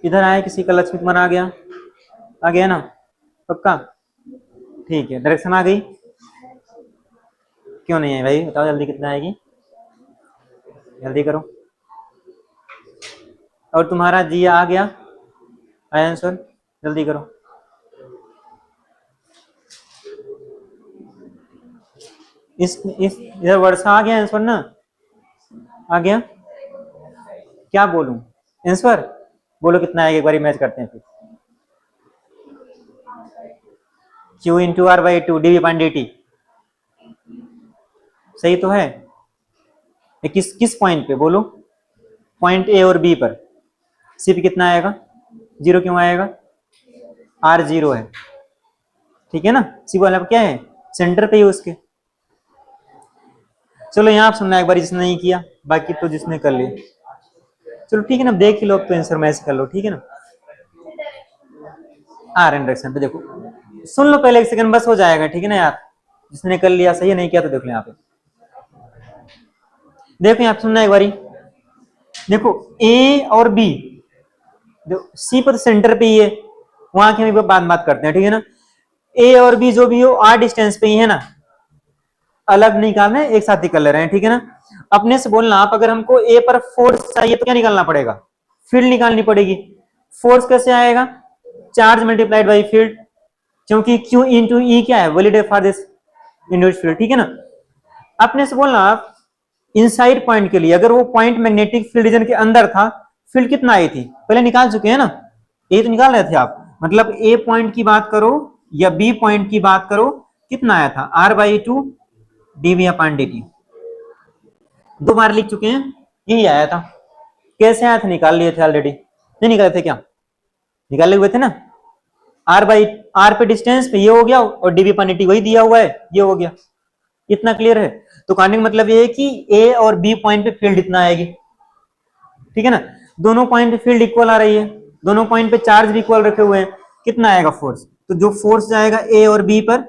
इधर आए किसी का, लक्ष्मी कुमार आ गया, आ गया ना पक्का? ठीक है, डायरेक्शन आ गई। क्यों नहीं है भाई, बताओ जल्दी कितना आएगी, जल्दी करो। और तुम्हारा जी आ गया, आया आंसर, जल्दी करो। इस इधर वर्षा आ गया आंसर ना, आ गया। क्या बोलूं आंसर, बोलो कितना आएगा, एक बार मैच करते हैं फिर। Q into R by two D V point D T. सही तो है? ये किस किस पॉइंट पे बोलो? पॉइंट ए और बी पर सी पे कितना आएगा? 0 क्यों आएगा? आर 0 है, ठीक है ना। सी वाला क्या है? सेंटर पे ही उसके। चलो यहाँ आप सुनना एक बार जिसने नहीं किया, बाकी तो जिसने कर लिया। चलो ठीक है ना, देख ही लो तो आंसर मैच कर लो, ठीक है ना। आर एन डायरेक्शन पे देखो, सुन लो पहले 1 सेकंड बस, हो जाएगा ठीक है ना यार। जिसने कर लिया सही है, नहीं किया तो देख लो यहाँ पे। देखो यहाँ पे सुनना एक बारी, देखो ए और बी, सी पर सेंटर पे ही है, वहां की हम बात करते हैं, ठीक है ना। ए और बी जो भी हो आर डिस्टेंस पे ही है ना, अलग निकालना है, एक साथ ही कर ले रहे हैं, ठीक है ना। अपने से बोलना आप, अगर हमको ए पर फोर्स चाहिए तो क्या निकालना पड़ेगा? फील्ड निकालनी पड़ेगी। फोर्स कैसे आएगा? चार्ज मल्टीप्लाइड बाई फील्ड, क्योंकि Q इंटू ई क्या है? Valid for this induced field, ठीक है ना। अपने से बोलना आप, इनसाइड पॉइंट के लिए अगर वो पॉइंट मैग्नेटिक फील्ड रीजन के अंदर था, फील्ड कितना आई थी? पहले निकाल चुके हैं ना, ए तो निकाल रहे थे आप। मतलब ए पॉइंट की बात करो या बी पॉइंट की बात करो, कितना आया था? R by two DV upon D T, 2 बार लिख चुके हैं, यही आया था। कैसे आया था? निकाल लिए थे ऑलरेडी, नहीं निकाले थे क्या? निकाले हुए थे ना। आर बाई आर पे डिस्टेंस पे ये हो गया, और डीवी अपॉन डी वही दिया हुआ है, ये हो गया। इतना क्लियर है? तो कहने का मतलब ये है कि ए और बी पॉइंट पे फील्ड इतना आएगी, ठीक है ना। दोनों पॉइंट पे फील्ड इक्वल आ रही है, दोनों पॉइंट पे चार्ज भी इक्वल रखे हुए हैं, कितना आएगा फोर्स? तो जो फोर्स जाएगा ए और बी पर,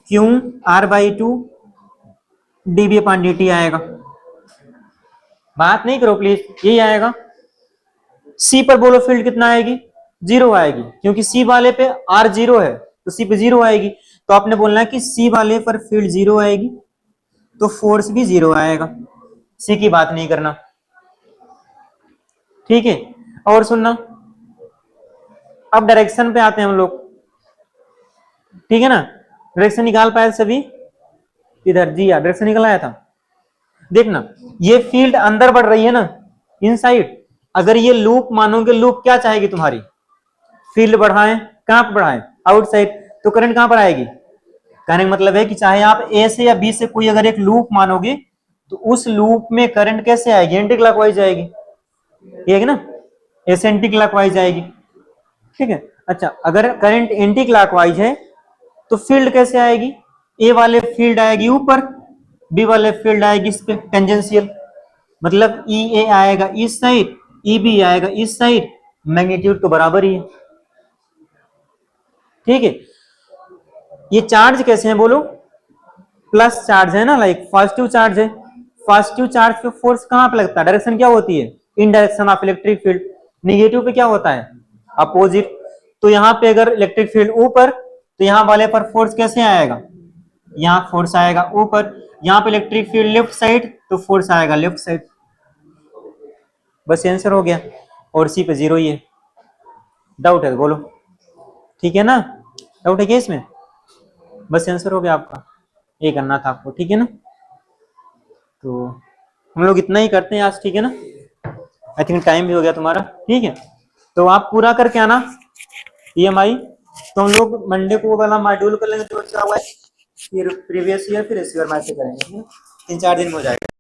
Q R by to dB upon D T आएगा। बात नहीं करो प्लीज, यही आएगा। सी पर बोलो फील्ड कितना आएगी? 0 आएगी, क्योंकि सी वाले पे आर 0 है, तो सी पे 0 आएगी। तो आपने बोलना है कि सी वाले पर फील्ड 0 आएगी, तो फोर्स भी 0 आएगा। सी की बात नहीं करना, ठीक है। और सुनना, अब डायरेक्शन पे आते हैं हम लोग, ठीक है ना। डायरेक्शन निकाल पाए सभी? इधर जी यार, डायरेक्शन निकल आया था। देखना, ये फील्ड अंदर बढ़ रही है ना, इनसाइड। अगर ये लूप मानोगे, लूप क्या चाहेगी तुम्हारी? फील्ड बढ़ाएं, कहां पर बढ़ाएं? आउटसाइड। तो करंट कहां पर आएगी? कहने का मतलब है कि चाहे आप ए से या बी से कोई अगर एक लूप मानोगे, तो उस लूप में करंट कैसे आएगी? एंटी क्लॉकवाइज जाएगी, ये है ना, ऐसे एंटी क्लॉकवाइज जाएगी, ठीक है। अच्छा, अगर करंट एंटी क्लॉकवाइज है तो फील्ड कैसे आएगी? ए वाले फील्ड आएगी ऊपर, बी वाले फील्ड आएगी इस पे टेंजेंशियल, मतलब ई ए आएगा इस साइड, ई बी आएगा इस साइड, मैग्नीट्यूड तो बराबर ही है, ठीक है। ये चार्ज कैसे हैं बोलो? प्लस चार्ज है ना, लाइक पॉजिटिव चार्ज है। पॉजिटिव चार्ज पे फोर्स कहां पे लगता है? डायरेक्शन क्या होती है? इन direction of electric field. Negative पे क्या होता है? अपोजिट। तो यहाँ पे अगर इलेक्ट्रिक फील्ड ऊपर, तो यहाँ वाले पर फोर्स कैसे आएगा? यहाँ फोर्स आएगा ऊपर। यहाँ पे इलेक्ट्रिक फील्ड लेफ्ट साइड, तो फोर्स आएगा लेफ्ट साइड। बस आंसर हो गया, और सी पे 0 ही है। डाउट है तो बोलो, ठीक है ना। डाउट है क्या इसमें? बस आंसर हो गया आपका, ये करना था आपको, ठीक है ना। तो हम लोग इतना ही करते हैं आज, ठीक है ना। आई थिंक टाइम भी हो गया तुम्हारा, ठीक है। तो आप पूरा करके आना EMI। तो हम लोग मंडे को वाला मॉड्यूल कर लेंगे जो बचा हुआ है, फिर प्रीवियस ईयर, फिर इस ईयर मैच करेंगे, 3-4 दिन में हो जाएगा।